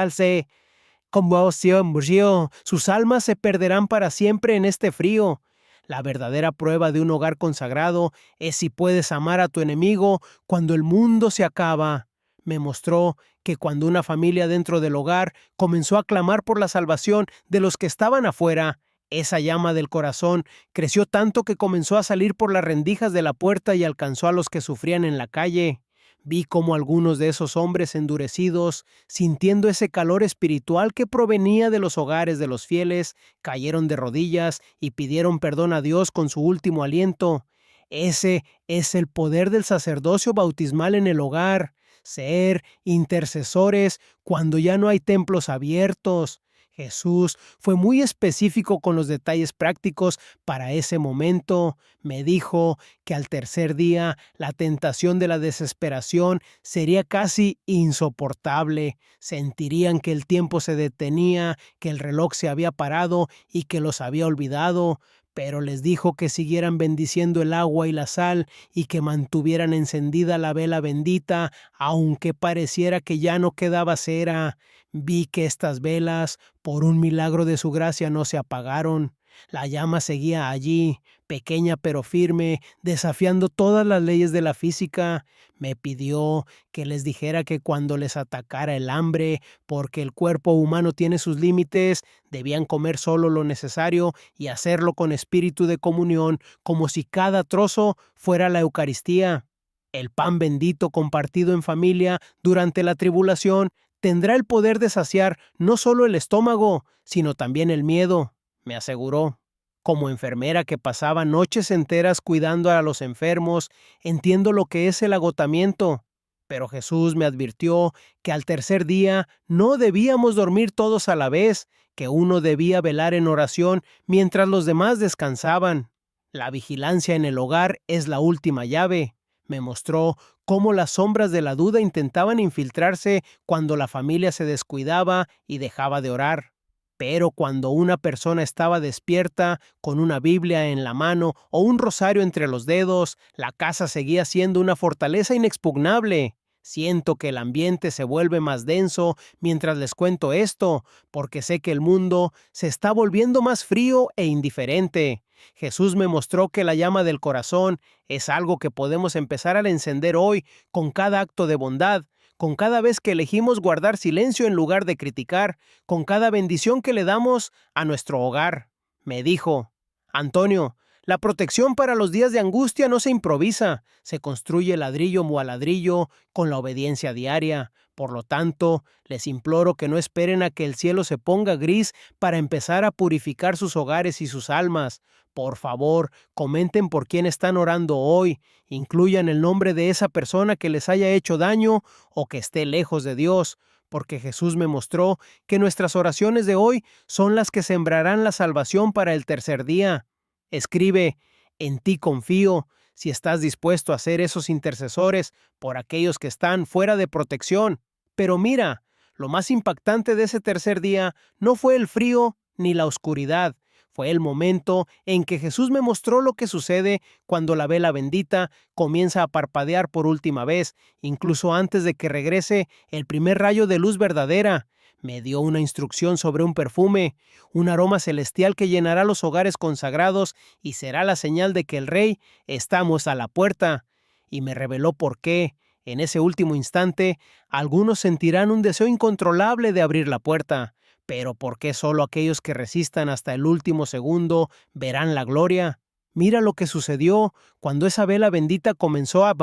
[SPEAKER 1] almas se perderán para siempre en este frío. La verdadera prueba de un hogar consagrado es si puedes amar a tu enemigo cuando el mundo se acaba. Me mostró que cuando una familia dentro del hogar comenzó a clamar por la salvación de los que estaban afuera, esa llama del corazón creció tanto que comenzó a salir por las rendijas de la puerta y alcanzó a los que sufrían en la calle. Vi cómo algunos de esos hombres endurecidos, sintiendo ese calor espiritual que provenía de los hogares de los fieles, cayeron de rodillas y pidieron perdón a Dios con su último aliento. Ese es el poder del sacerdocio bautismal en el hogar, ser intercesores cuando ya no hay templos abiertos. Jesús fue muy específico con los detalles prácticos para ese momento. Me dijo que al tercer día la tentación de la desesperación sería casi insoportable. Sentirían que el tiempo se detenía, que el reloj se había parado y que los había olvidado. Pero les dijo que siguieran bendiciendo el agua y la sal y que mantuvieran encendida la vela bendita, aunque pareciera que ya no quedaba cera. Vi que estas velas, por un milagro de su gracia, no se apagaron. La llama seguía allí, pequeña pero firme, desafiando todas las leyes de la física. Me pidió que les dijera que cuando les atacara el hambre, porque el cuerpo humano tiene sus límites, debían comer solo lo necesario y hacerlo con espíritu de comunión, como si cada trozo fuera la Eucaristía. El pan bendito compartido en familia durante la tribulación tendrá el poder de saciar no solo el estómago, sino también el miedo, me aseguró. Como enfermera que pasaba noches enteras cuidando a los enfermos, entiendo lo que es el agotamiento. Pero Jesús me advirtió que al tercer día no debíamos dormir todos a la vez, que uno debía velar en oración mientras los demás descansaban. La vigilancia en el hogar es la última llave. Me mostró cómo las sombras de la duda intentaban infiltrarse cuando la familia se descuidaba y dejaba de orar. Pero cuando una persona estaba despierta, con una Biblia en la mano o un rosario entre los dedos, la casa seguía siendo una fortaleza inexpugnable. Siento que el ambiente se vuelve más denso mientras les cuento esto, porque sé que el mundo se está volviendo más frío e indiferente. Jesús me mostró que la llama del corazón es algo que podemos empezar a encender hoy con cada acto de bondad, con cada vez que elegimos guardar silencio en lugar de criticar, con cada bendición que le damos a nuestro hogar. Me dijo: Antonio, la protección para los días de angustia no se improvisa, se construye ladrillo a ladrillo con la obediencia diaria. Por lo tanto, les imploro que no esperen a que el cielo se ponga gris para empezar a purificar sus hogares y sus almas. Por favor, comenten por quién están orando hoy. Incluyan el nombre de esa persona que les haya hecho daño o que esté lejos de Dios, porque Jesús me mostró que nuestras oraciones de hoy son las que sembrarán la salvación para el tercer día. Escribe: en ti confío, si estás dispuesto a ser esos intercesores por aquellos que están fuera de protección. Pero mira, lo más impactante de ese tercer día no fue el frío ni la oscuridad. Fue el momento en que Jesús me mostró lo que sucede cuando la vela bendita comienza a parpadear por última vez, incluso antes de que regrese el primer rayo de luz verdadera. Me dio una instrucción sobre un perfume, un aroma celestial que llenará los hogares consagrados y será la señal de que el Rey estamos a la puerta. Y me reveló por qué, en ese último instante, algunos sentirán un deseo incontrolable de abrir la puerta. Pero ¿por qué solo aquellos que resistan hasta el último segundo verán la gloria? Mira lo que sucedió cuando esa vela bendita comenzó a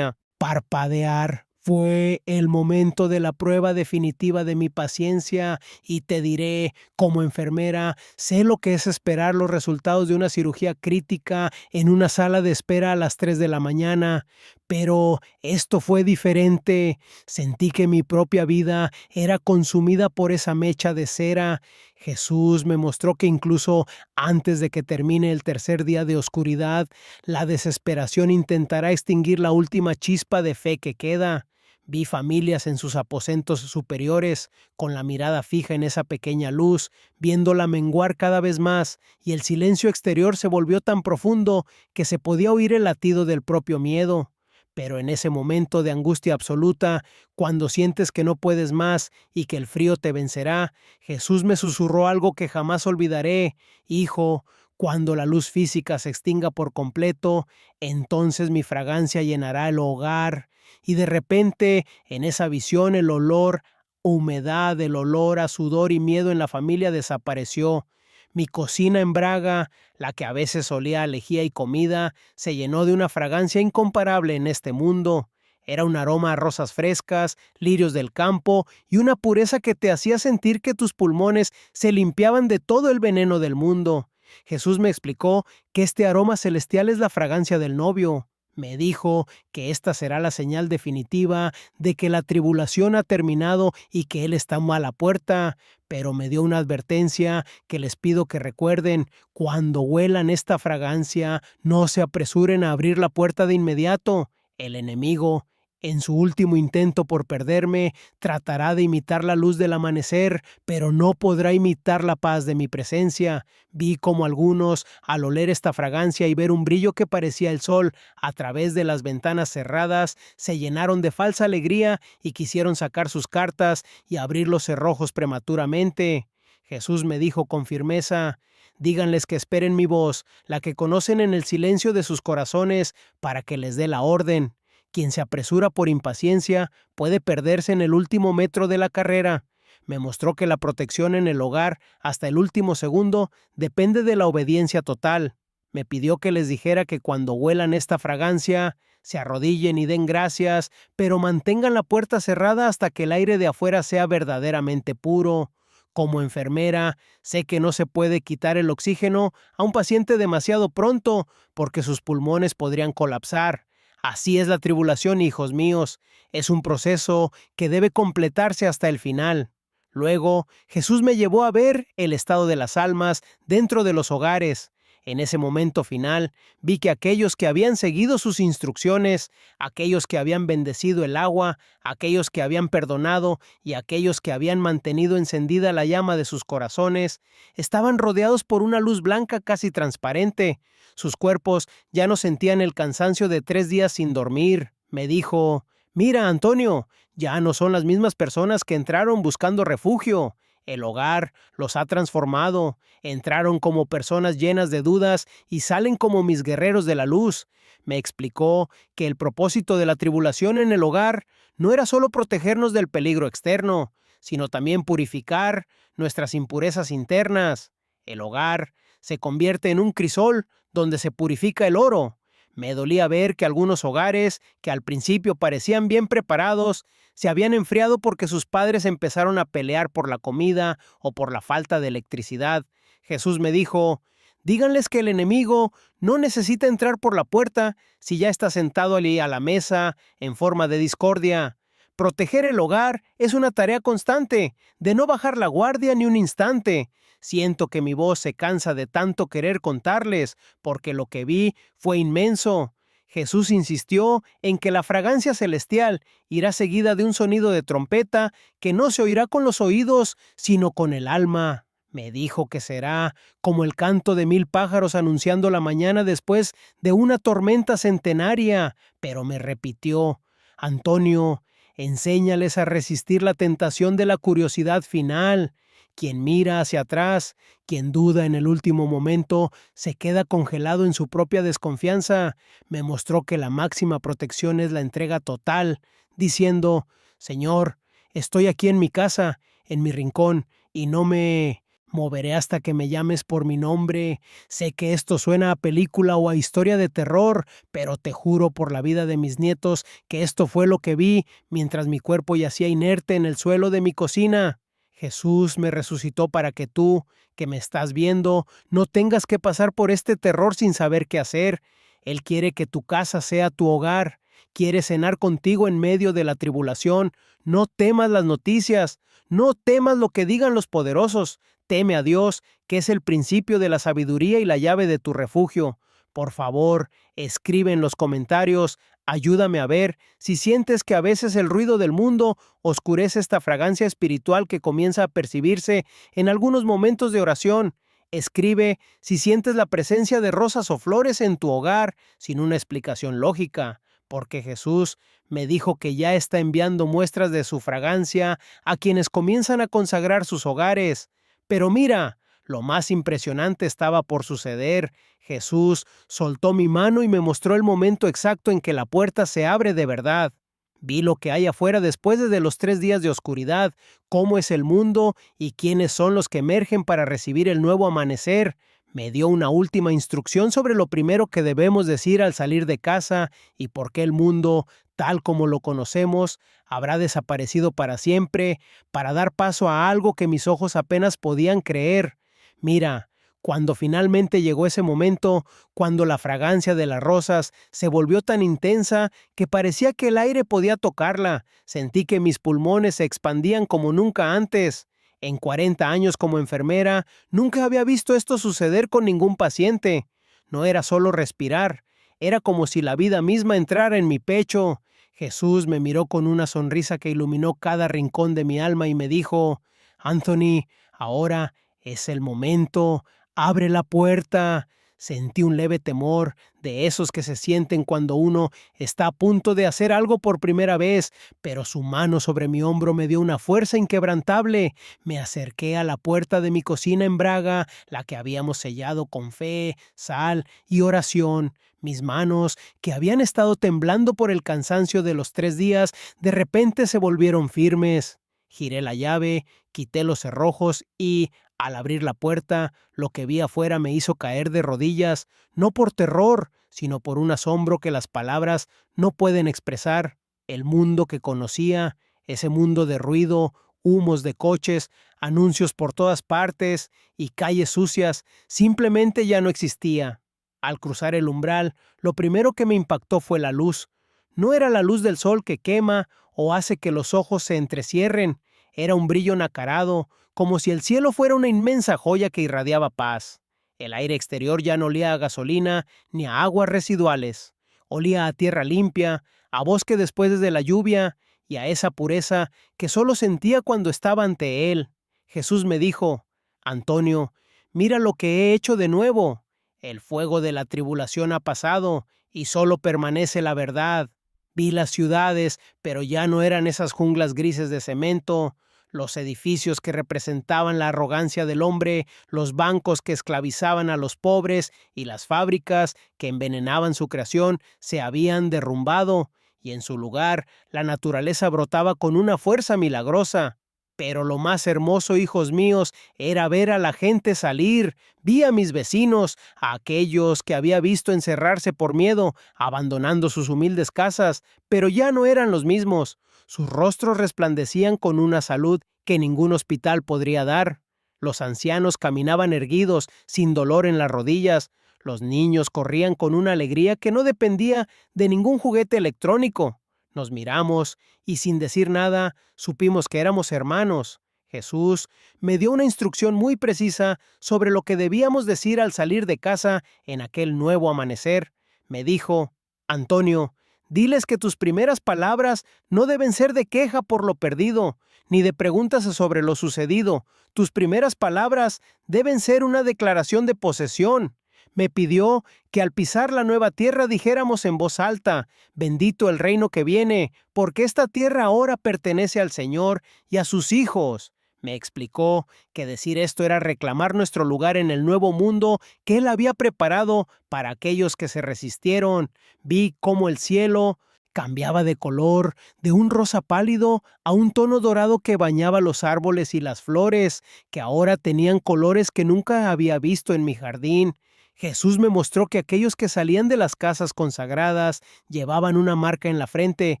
[SPEAKER 1] parpadear. Fue el momento de la prueba definitiva de mi paciencia y te diré, como enfermera, sé lo que es esperar los resultados de una cirugía crítica en una sala de espera a las 3 de la mañana. Pero esto fue diferente. Sentí que mi propia vida era consumida por esa mecha de cera. Jesús me mostró que incluso antes de que termine el tercer día de oscuridad, la desesperación intentará extinguir la última chispa de fe que queda. Vi familias en sus aposentos superiores, con la mirada fija en esa pequeña luz, viéndola menguar cada vez más, y el silencio exterior se volvió tan profundo que se podía oír el latido del propio miedo. Pero en ese momento de angustia absoluta, cuando sientes que no puedes más y que el frío te vencerá, Jesús me susurró algo que jamás olvidaré: Hijo, Cuando la luz física se extinga por completo, entonces mi fragancia llenará el hogar. Y de repente, en esa visión, el olor a humedad, el olor a sudor y miedo en la familia desapareció. Mi cocina en Braga, la que a veces olía a lejía y comida, se llenó de una fragancia incomparable en este mundo. Era un aroma a rosas frescas, lirios del campo y una pureza que te hacía sentir que tus pulmones se limpiaban de todo el veneno del mundo. Jesús me explicó que este aroma celestial es la fragancia del novio. Me dijo que esta será la señal definitiva de que la tribulación ha terminado y que Él está a la puerta, pero me dio una advertencia que les pido que recuerden: cuando huelan esta fragancia, no se apresuren a abrir la puerta de inmediato. El enemigo, en su último intento por perderme, tratará de imitar la luz del amanecer, pero no podrá imitar la paz de mi presencia. Vi como algunos, al oler esta fragancia y ver un brillo que parecía el sol a través de las ventanas cerradas, se llenaron de falsa alegría y quisieron sacar sus cartas y abrir los cerrojos prematuramente. Jesús me dijo con firmeza: díganles que esperen mi voz, la que conocen en el silencio de sus corazones, para que les dé la orden. Quien se apresura por impaciencia puede perderse en el último metro de la carrera. Me mostró que la protección en el hogar hasta el último segundo depende de la obediencia total. Me pidió que les dijera que cuando huelan esta fragancia, se arrodillen y den gracias, pero mantengan la puerta cerrada hasta que el aire de afuera sea verdaderamente puro. Como enfermera, sé que no se puede quitar el oxígeno a un paciente demasiado pronto, porque sus pulmones podrían colapsar. Así es la tribulación, hijos míos. Es un proceso que debe completarse hasta el final. Luego, Jesús me llevó a ver el estado de las almas dentro de los hogares. En ese momento final, vi que aquellos que habían seguido sus instrucciones, aquellos que habían bendecido el agua, aquellos que habían perdonado y aquellos que habían mantenido encendida la llama de sus corazones, estaban rodeados por una luz blanca casi transparente. Sus cuerpos ya no sentían el cansancio de 3 días sin dormir. Me dijo: mira, Antonio, ya no son las mismas personas que entraron buscando refugio. El hogar los ha transformado. Entraron como personas llenas de dudas y salen como mis guerreros de la luz. Me explicó que el propósito de la tribulación en el hogar no era solo protegernos del peligro externo, sino también purificar nuestras impurezas internas. El hogar se convierte en un crisol donde se purifica el oro. Me dolía ver que algunos hogares, que al principio parecían bien preparados, se habían enfriado porque sus padres empezaron a pelear por la comida o por la falta de electricidad. Jesús me dijo: díganles que el enemigo no necesita entrar por la puerta si ya está sentado allí a la mesa en forma de discordia. Proteger el hogar es una tarea constante, de no bajar la guardia ni un instante. Siento que mi voz se cansa de tanto querer contarles, porque lo que vi fue inmenso. Jesús insistió en que la fragancia celestial irá seguida de un sonido de trompeta que no se oirá con los oídos, sino con el alma. Me dijo que será como el canto de 1000 pájaros anunciando la mañana después de una tormenta centenaria, pero me repitió: Antonio, enséñales a resistir la tentación de la curiosidad final. Quien mira hacia atrás, quien duda en el último momento, se queda congelado en su propia desconfianza. Me mostró que la máxima protección es la entrega total, diciendo: Señor, estoy aquí en mi casa, en mi rincón, y no me moveré hasta que me llames por mi nombre. Sé que esto suena a película o a historia de terror, pero te juro por la vida de mis nietos que esto fue lo que vi mientras mi cuerpo yacía inerte en el suelo de mi cocina. Jesús me resucitó para que tú, que me estás viendo, no tengas que pasar por este terror sin saber qué hacer. Él quiere que tu casa sea tu hogar. Quiere cenar contigo en medio de la tribulación. No temas las noticias. No temas lo que digan los poderosos. Teme a Dios, que es el principio de la sabiduría y la llave de tu refugio. Por favor, escribe en los comentarios: ayúdame a ver si sientes que a veces el ruido del mundo oscurece esta fragancia espiritual que comienza a percibirse en algunos momentos de oración. Escribe si sientes la presencia de rosas o flores en tu hogar sin una explicación lógica, porque Jesús me dijo que ya está enviando muestras de su fragancia a quienes comienzan a consagrar sus hogares. Pero mira, Lo más impresionante estaba por suceder. Jesús soltó mi mano y me mostró el momento exacto en que la puerta se abre de verdad. Vi lo que hay afuera después de los 3 días de oscuridad, cómo es el mundo y quiénes son los que emergen para recibir el nuevo amanecer. Me dio una última instrucción sobre lo primero que debemos decir al salir de casa y por qué el mundo, tal como lo conocemos, habrá desaparecido para siempre, para dar paso a algo que mis ojos apenas podían creer. Mira, cuando finalmente llegó ese momento, cuando la fragancia de las rosas se volvió tan intensa que parecía que el aire podía tocarla, sentí que mis pulmones se expandían como nunca antes. En 40 años como enfermera, nunca había visto esto suceder con ningún paciente. No era solo respirar, era como si la vida misma entrara en mi pecho. Jesús me miró con una sonrisa que iluminó cada rincón de mi alma y me dijo: Anthony, ahora es el momento, abre la puerta. Sentí un leve temor, de esos que se sienten cuando uno está a punto de hacer algo por primera vez, pero su mano sobre mi hombro me dio una fuerza inquebrantable. Me acerqué a la puerta de mi cocina en Braga, la que habíamos sellado con fe, sal y oración. Mis manos, que habían estado temblando por el cansancio de los 3 días, de repente se volvieron firmes. Giré la llave, quité los cerrojos y, al abrir la puerta, lo que vi afuera me hizo caer de rodillas, no por terror, sino por un asombro que las palabras no pueden expresar. El mundo que conocía, ese mundo de ruido, humos de coches, anuncios por todas partes y calles sucias, simplemente ya no existía. Al cruzar el umbral, lo primero que me impactó fue la luz. No era la luz del sol que quema o hace que los ojos se entrecierren, era un brillo nacarado, como si el cielo fuera una inmensa joya que irradiaba paz. El aire exterior ya no olía a gasolina ni a aguas residuales. Olía a tierra limpia, a bosque después de la lluvia y a esa pureza que solo sentía cuando estaba ante él. Jesús me dijo: Antonio, mira lo que he hecho de nuevo. El fuego de la tribulación ha pasado y solo permanece la verdad. Vi las ciudades, pero ya no eran esas junglas grises de cemento, los edificios que representaban la arrogancia del hombre, los bancos que esclavizaban a los pobres y las fábricas que envenenaban su creación se habían derrumbado, y en su lugar la naturaleza brotaba con una fuerza milagrosa. Pero lo más hermoso, hijos míos, era ver a la gente salir. Vi a mis vecinos, a aquellos que había visto encerrarse por miedo, abandonando sus humildes casas, pero ya no eran los mismos. Sus rostros resplandecían con una salud que ningún hospital podría dar. Los ancianos caminaban erguidos, sin dolor en las rodillas. Los niños corrían con una alegría que no dependía de ningún juguete electrónico. Nos miramos y sin decir nada supimos que éramos hermanos. Jesús me dio una instrucción muy precisa sobre lo que debíamos decir al salir de casa en aquel nuevo amanecer. Me dijo: Antonio, diles que tus primeras palabras no deben ser de queja por lo perdido, ni de preguntas sobre lo sucedido. Tus primeras palabras deben ser una declaración de posesión. Me pidió que al pisar la nueva tierra dijéramos en voz alta: bendito el reino que viene, porque esta tierra ahora pertenece al Señor y a sus hijos. Me explicó que decir esto era reclamar nuestro lugar en el nuevo mundo que Él había preparado para aquellos que se resistieron. Vi cómo el cielo cambiaba de color, de un rosa pálido a un tono dorado que bañaba los árboles y las flores, que ahora tenían colores que nunca había visto en mi jardín. Jesús me mostró que aquellos que salían de las casas consagradas llevaban una marca en la frente,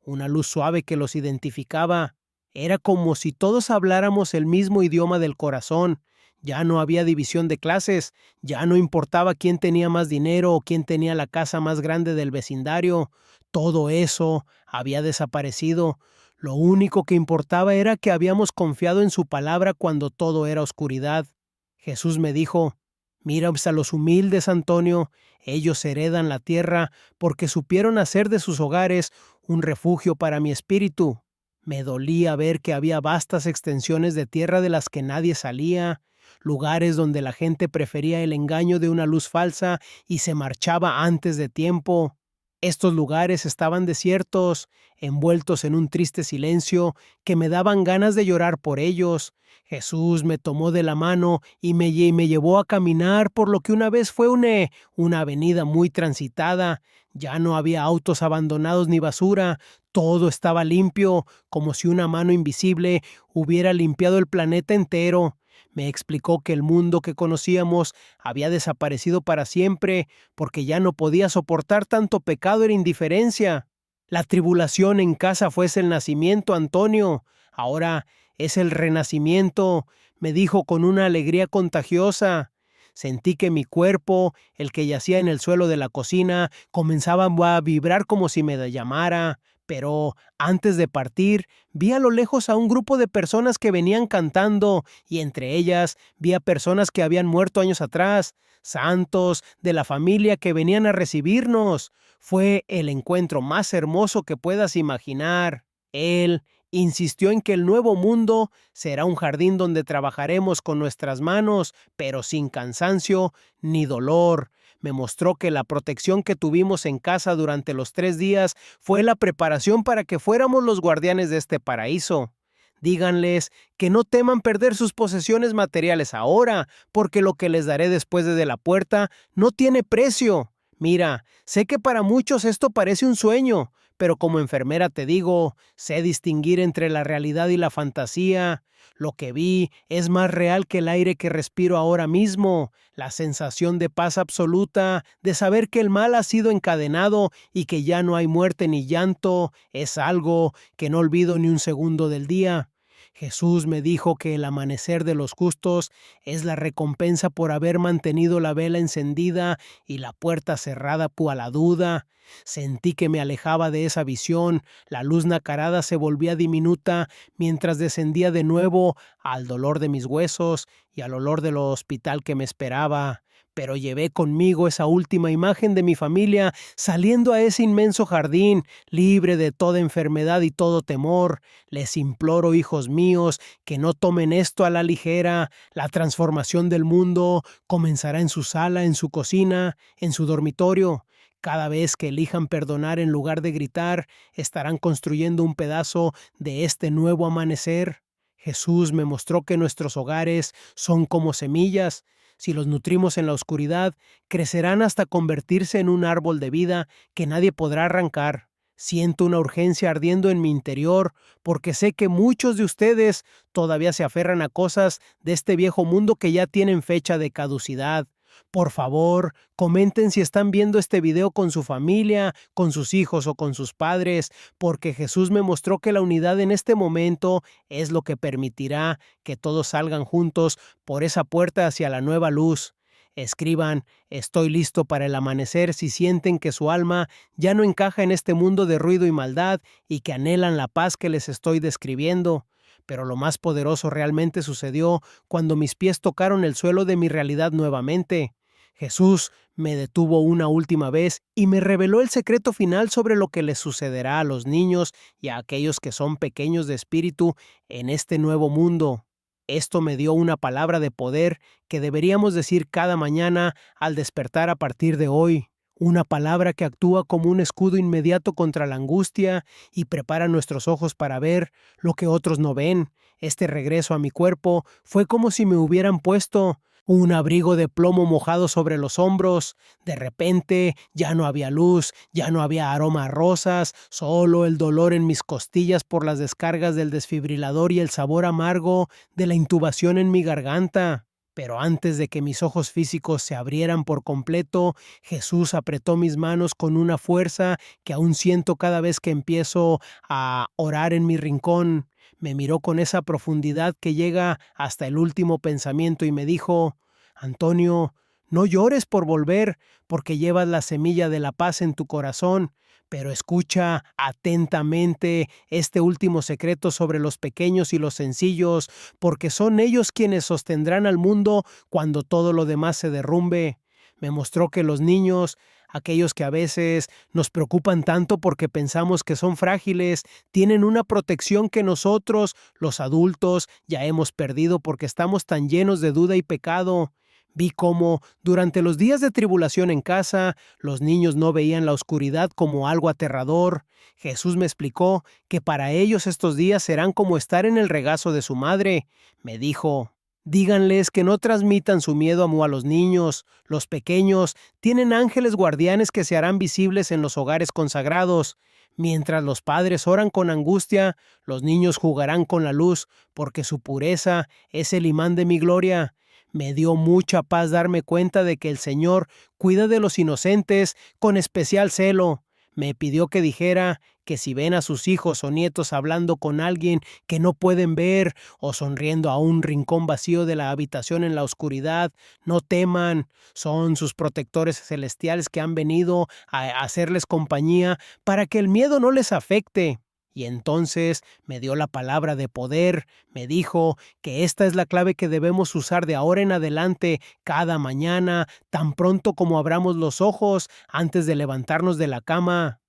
[SPEAKER 1] una luz suave que los identificaba. Era como si todos habláramos el mismo idioma del corazón. Ya no había división de clases, ya no importaba quién tenía más dinero o quién tenía la casa más grande del vecindario. Todo eso había desaparecido. Lo único que importaba era que habíamos confiado en su palabra cuando todo era oscuridad. Jesús me dijo: mira a los humildes, Antonio, ellos heredan la tierra porque supieron hacer de sus hogares un refugio para mi espíritu. Me dolía ver que había vastas extensiones de tierra de las que nadie salía, lugares donde la gente prefería el engaño de una luz falsa y se marchaba antes de tiempo. Estos lugares estaban desiertos, envueltos en un triste silencio que me daban ganas de llorar por ellos. Jesús me tomó de la mano y me llevó a caminar por lo que una vez fue una avenida muy transitada. Ya no había autos abandonados ni basura, todo estaba limpio, como si una mano invisible hubiera limpiado el planeta entero. Me explicó que el mundo que conocíamos había desaparecido para siempre, porque ya no podía soportar tanto pecado e indiferencia. La tribulación en casa fuese el nacimiento, Antonio. Ahora es el renacimiento, me dijo con una alegría contagiosa. Sentí que mi cuerpo, el que yacía en el suelo de la cocina, comenzaba a vibrar como si me llamara. Pero antes de partir, vi a lo lejos a un grupo de personas que venían cantando, y entre ellas vi a personas que habían muerto años atrás, santos de la familia que venían a recibirnos. Fue el encuentro más hermoso que puedas imaginar. Él insistió en que el nuevo mundo será un jardín donde trabajaremos con nuestras manos, pero sin cansancio ni dolor. Me mostró que la protección que tuvimos en casa durante los 3 días fue la preparación para que fuéramos los guardianes de este paraíso. Díganles que no teman perder sus posesiones materiales ahora, porque lo que les daré después de la puerta no tiene precio. Mira, sé que para muchos esto parece un sueño, pero como enfermera te digo, sé distinguir entre la realidad y la fantasía. Lo que vi es más real que el aire que respiro ahora mismo. La sensación de paz absoluta, de saber que el mal ha sido encadenado y que ya no hay muerte ni llanto, es algo que no olvido ni un segundo del día. Jesús me dijo que el amanecer de los justos es la recompensa por haber mantenido la vela encendida y la puerta cerrada a la duda. Sentí que me alejaba de esa visión, la luz nacarada se volvía diminuta mientras descendía de nuevo al dolor de mis huesos y al olor del hospital que me esperaba. Pero llevé conmigo esa última imagen de mi familia saliendo a ese inmenso jardín, libre de toda enfermedad y todo temor. Les imploro, hijos míos, que no tomen esto a la ligera. La transformación del mundo comenzará en su sala, en su cocina, en su dormitorio. Cada vez que elijan perdonar en lugar de gritar, estarán construyendo un pedazo de este nuevo amanecer. Jesús me mostró que nuestros hogares son como semillas. Si los nutrimos en la oscuridad, crecerán hasta convertirse en un árbol de vida que nadie podrá arrancar. Siento una urgencia ardiendo en mi interior, porque sé que muchos de ustedes todavía se aferran a cosas de este viejo mundo que ya tienen fecha de caducidad. Por favor, comenten si están viendo este video con su familia, con sus hijos o con sus padres, porque Jesús me mostró que la unidad en este momento es lo que permitirá que todos salgan juntos por esa puerta hacia la nueva luz. Escriban, estoy listo para el amanecer si sienten que su alma ya no encaja en este mundo de ruido y maldad y que anhelan la paz que les estoy describiendo. Pero lo más poderoso realmente sucedió cuando mis pies tocaron el suelo de mi realidad nuevamente. Jesús me detuvo una última vez y me reveló el secreto final sobre lo que les sucederá a los niños y a aquellos que son pequeños de espíritu en este nuevo mundo. Esto me dio una palabra de poder que deberíamos decir cada mañana al despertar a partir de hoy. Una palabra que actúa como un escudo inmediato contra la angustia y prepara nuestros ojos para ver lo que otros no ven. Este regreso a mi cuerpo fue como si me hubieran puesto un abrigo de plomo mojado sobre los hombros. De repente ya no había luz, ya no había aroma a rosas, solo el dolor en mis costillas por las descargas del desfibrilador y el sabor amargo de la intubación en mi garganta. Pero antes de que mis ojos físicos se abrieran por completo, Jesús apretó mis manos con una fuerza que aún siento cada vez que empiezo a orar en mi rincón. Me miró con esa profundidad que llega hasta el último pensamiento y me dijo, Antonio, no llores por volver, porque llevas la semilla de la paz en tu corazón, pero escucha atentamente este último secreto sobre los pequeños y los sencillos, porque son ellos quienes sostendrán al mundo cuando todo lo demás se derrumbe. Me mostró que los niños, aquellos que a veces nos preocupan tanto porque pensamos que son frágiles, tienen una protección que nosotros, los adultos, ya hemos perdido porque estamos tan llenos de duda y pecado. Vi cómo, durante los días de tribulación en casa, los niños no veían la oscuridad como algo aterrador. Jesús me explicó que para ellos estos días serán como estar en el regazo de su madre. Me dijo: díganles que no transmitan su miedo a los niños. Los pequeños tienen ángeles guardianes que se harán visibles en los hogares consagrados. Mientras los padres oran con angustia, los niños jugarán con la luz, porque su pureza es el imán de mi gloria. Me dio mucha paz darme cuenta de que el Señor cuida de los inocentes con especial celo. Me pidió que dijera que si ven a sus hijos o nietos hablando con alguien que no pueden ver o sonriendo a un rincón vacío de la habitación en la oscuridad, no teman. Son sus protectores celestiales que han venido a hacerles compañía para que el miedo no les afecte. Y entonces me dio la palabra de poder. Me dijo que esta es la clave que debemos usar de ahora en adelante, cada mañana, tan pronto como abramos los ojos antes de levantarnos de la cama.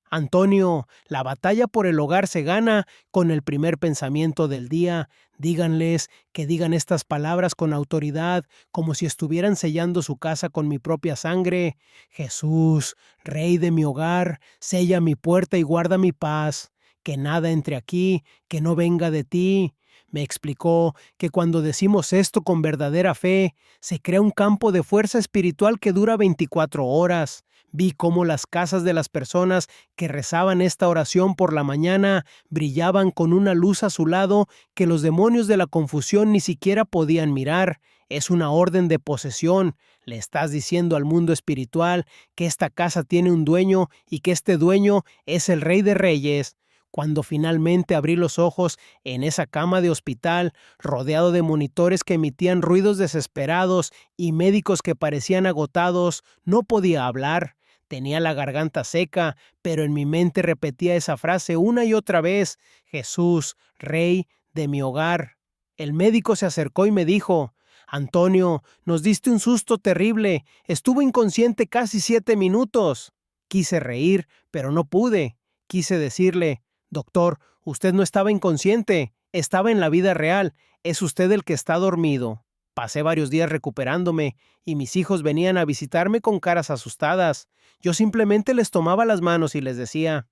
[SPEAKER 1] Antonio, la batalla por el hogar se gana con el primer pensamiento del día. Díganles que digan estas palabras con autoridad, como si estuvieran sellando su casa con mi propia sangre. Jesús, Rey de mi hogar, sella mi puerta y guarda mi paz. Que nada entre aquí, que no venga de ti. Me explicó que cuando decimos esto con verdadera fe, se crea un campo de fuerza espiritual que dura 24 horas. Vi cómo las casas de las personas que rezaban esta oración por la mañana brillaban con una luz a su lado que los demonios de la confusión ni siquiera podían mirar. Es una orden de posesión. Le estás diciendo al mundo espiritual que esta casa tiene un dueño y que este dueño es el Rey de Reyes. Cuando finalmente abrí los ojos en esa cama de hospital, rodeado de monitores que emitían ruidos desesperados y médicos que parecían agotados, no podía hablar. Tenía la garganta seca, pero en mi mente repetía esa frase una y otra vez: Jesús, Rey de mi hogar. El médico se acercó y me dijo: Antonio, nos diste un susto terrible. Estuvo inconsciente casi 7 minutos. Quise reír, pero no pude. Quise decirle: Doctor, usted no estaba inconsciente, estaba en la vida real, es usted el que está dormido. Pasé varios días recuperándome y mis hijos venían a visitarme con caras asustadas. Yo simplemente les tomaba las manos y les decía: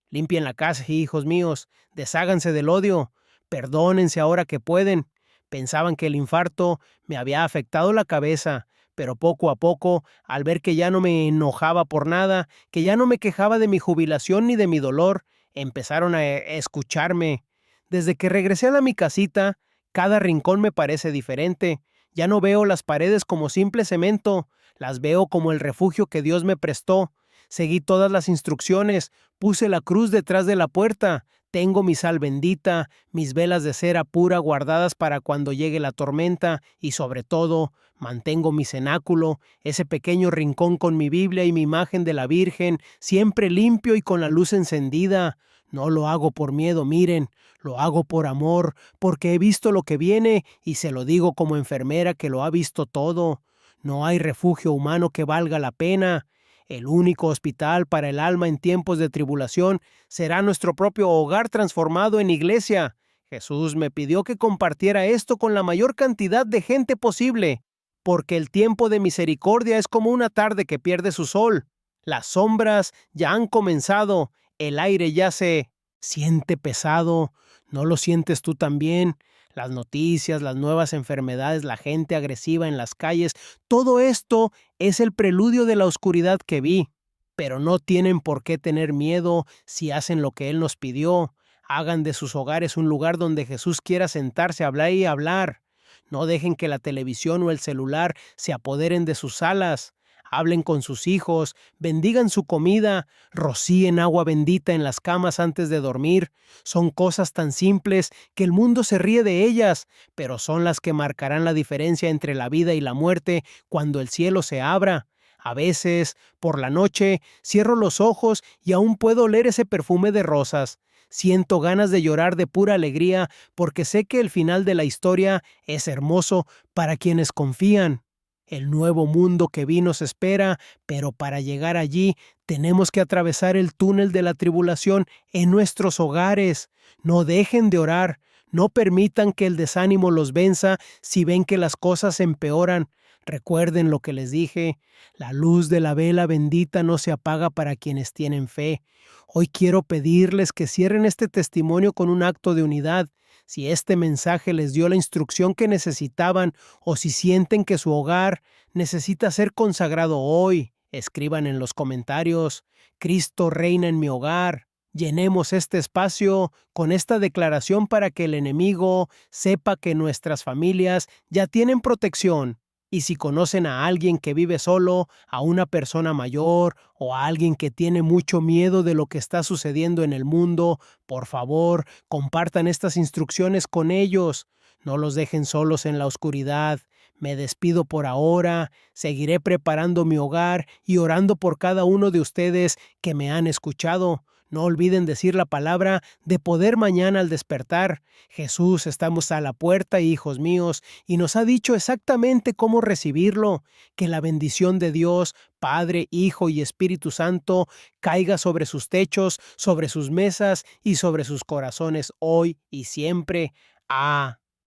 [SPEAKER 1] limpien la casa, hijos míos, desháganse del odio, perdónense ahora que pueden. Pensaban que el infarto me había afectado la cabeza, pero poco a poco, al ver que ya no me enojaba por nada, que ya no me quejaba de mi jubilación ni de mi dolor, empezaron a escucharme. Desde que regresé a mi casita, cada rincón me parece diferente. Ya no veo las paredes como simple cemento, las veo como el refugio que Dios me prestó. Seguí todas las instrucciones, puse la cruz detrás de la puerta, tengo mi sal bendita, mis velas de cera pura guardadas para cuando llegue la tormenta y sobre todo, mantengo mi cenáculo, ese pequeño rincón con mi Biblia y mi imagen de la Virgen, siempre limpio y con la luz encendida. No lo hago por miedo, miren, lo hago por amor, porque he visto lo que viene y se lo digo como enfermera que lo ha visto todo. No hay refugio humano que valga la pena. El único hospital para el alma en tiempos de tribulación será nuestro propio hogar transformado en iglesia. Jesús me pidió que compartiera esto con la mayor cantidad de gente posible, porque el tiempo de misericordia es como una tarde que pierde su sol. Las sombras ya han comenzado, el aire ya se siente pesado. ¿No lo sientes tú también? Las noticias, las nuevas enfermedades, la gente agresiva en las calles, todo esto es el preludio de la oscuridad que vi. Pero no tienen por qué tener miedo si hacen lo que Él nos pidió. Hagan de sus hogares un lugar donde Jesús quiera sentarse a hablar y hablar. No dejen que la televisión o el celular se apoderen de sus salas. Hablen con sus hijos, bendigan su comida, rocíen agua bendita en las camas antes de dormir. Son cosas tan simples que el mundo se ríe de ellas, pero son las que marcarán la diferencia entre la vida y la muerte cuando el cielo se abra. A veces, por la noche, cierro los ojos y aún puedo oler ese perfume de rosas. Siento ganas de llorar de pura alegría porque sé que el final de la historia es hermoso para quienes confían. El nuevo mundo que vi nos espera, pero para llegar allí tenemos que atravesar el túnel de la tribulación en nuestros hogares. No dejen de orar, no permitan que el desánimo los venza si ven que las cosas empeoran. Recuerden lo que les dije, la luz de la vela bendita no se apaga para quienes tienen fe. Hoy quiero pedirles que cierren este testimonio con un acto de unidad. Si este mensaje les dio la instrucción que necesitaban o si sienten que su hogar necesita ser consagrado hoy, escriban en los comentarios: Cristo reina en mi hogar. Llenemos este espacio con esta declaración para que el enemigo sepa que nuestras familias ya tienen protección. Y si conocen a alguien que vive solo, a una persona mayor o a alguien que tiene mucho miedo de lo que está sucediendo en el mundo, por favor, compartan estas instrucciones con ellos. No los dejen solos en la oscuridad. Me despido por ahora. Seguiré preparando mi hogar y orando por cada uno de ustedes que me han escuchado. No olviden decir la palabra de poder mañana al despertar. Jesús, estamos a la puerta, hijos míos, y nos ha dicho exactamente cómo recibirlo. Que la bendición de Dios, Padre, Hijo y Espíritu Santo, caiga sobre sus techos, sobre sus mesas y sobre sus corazones hoy y siempre. Amén.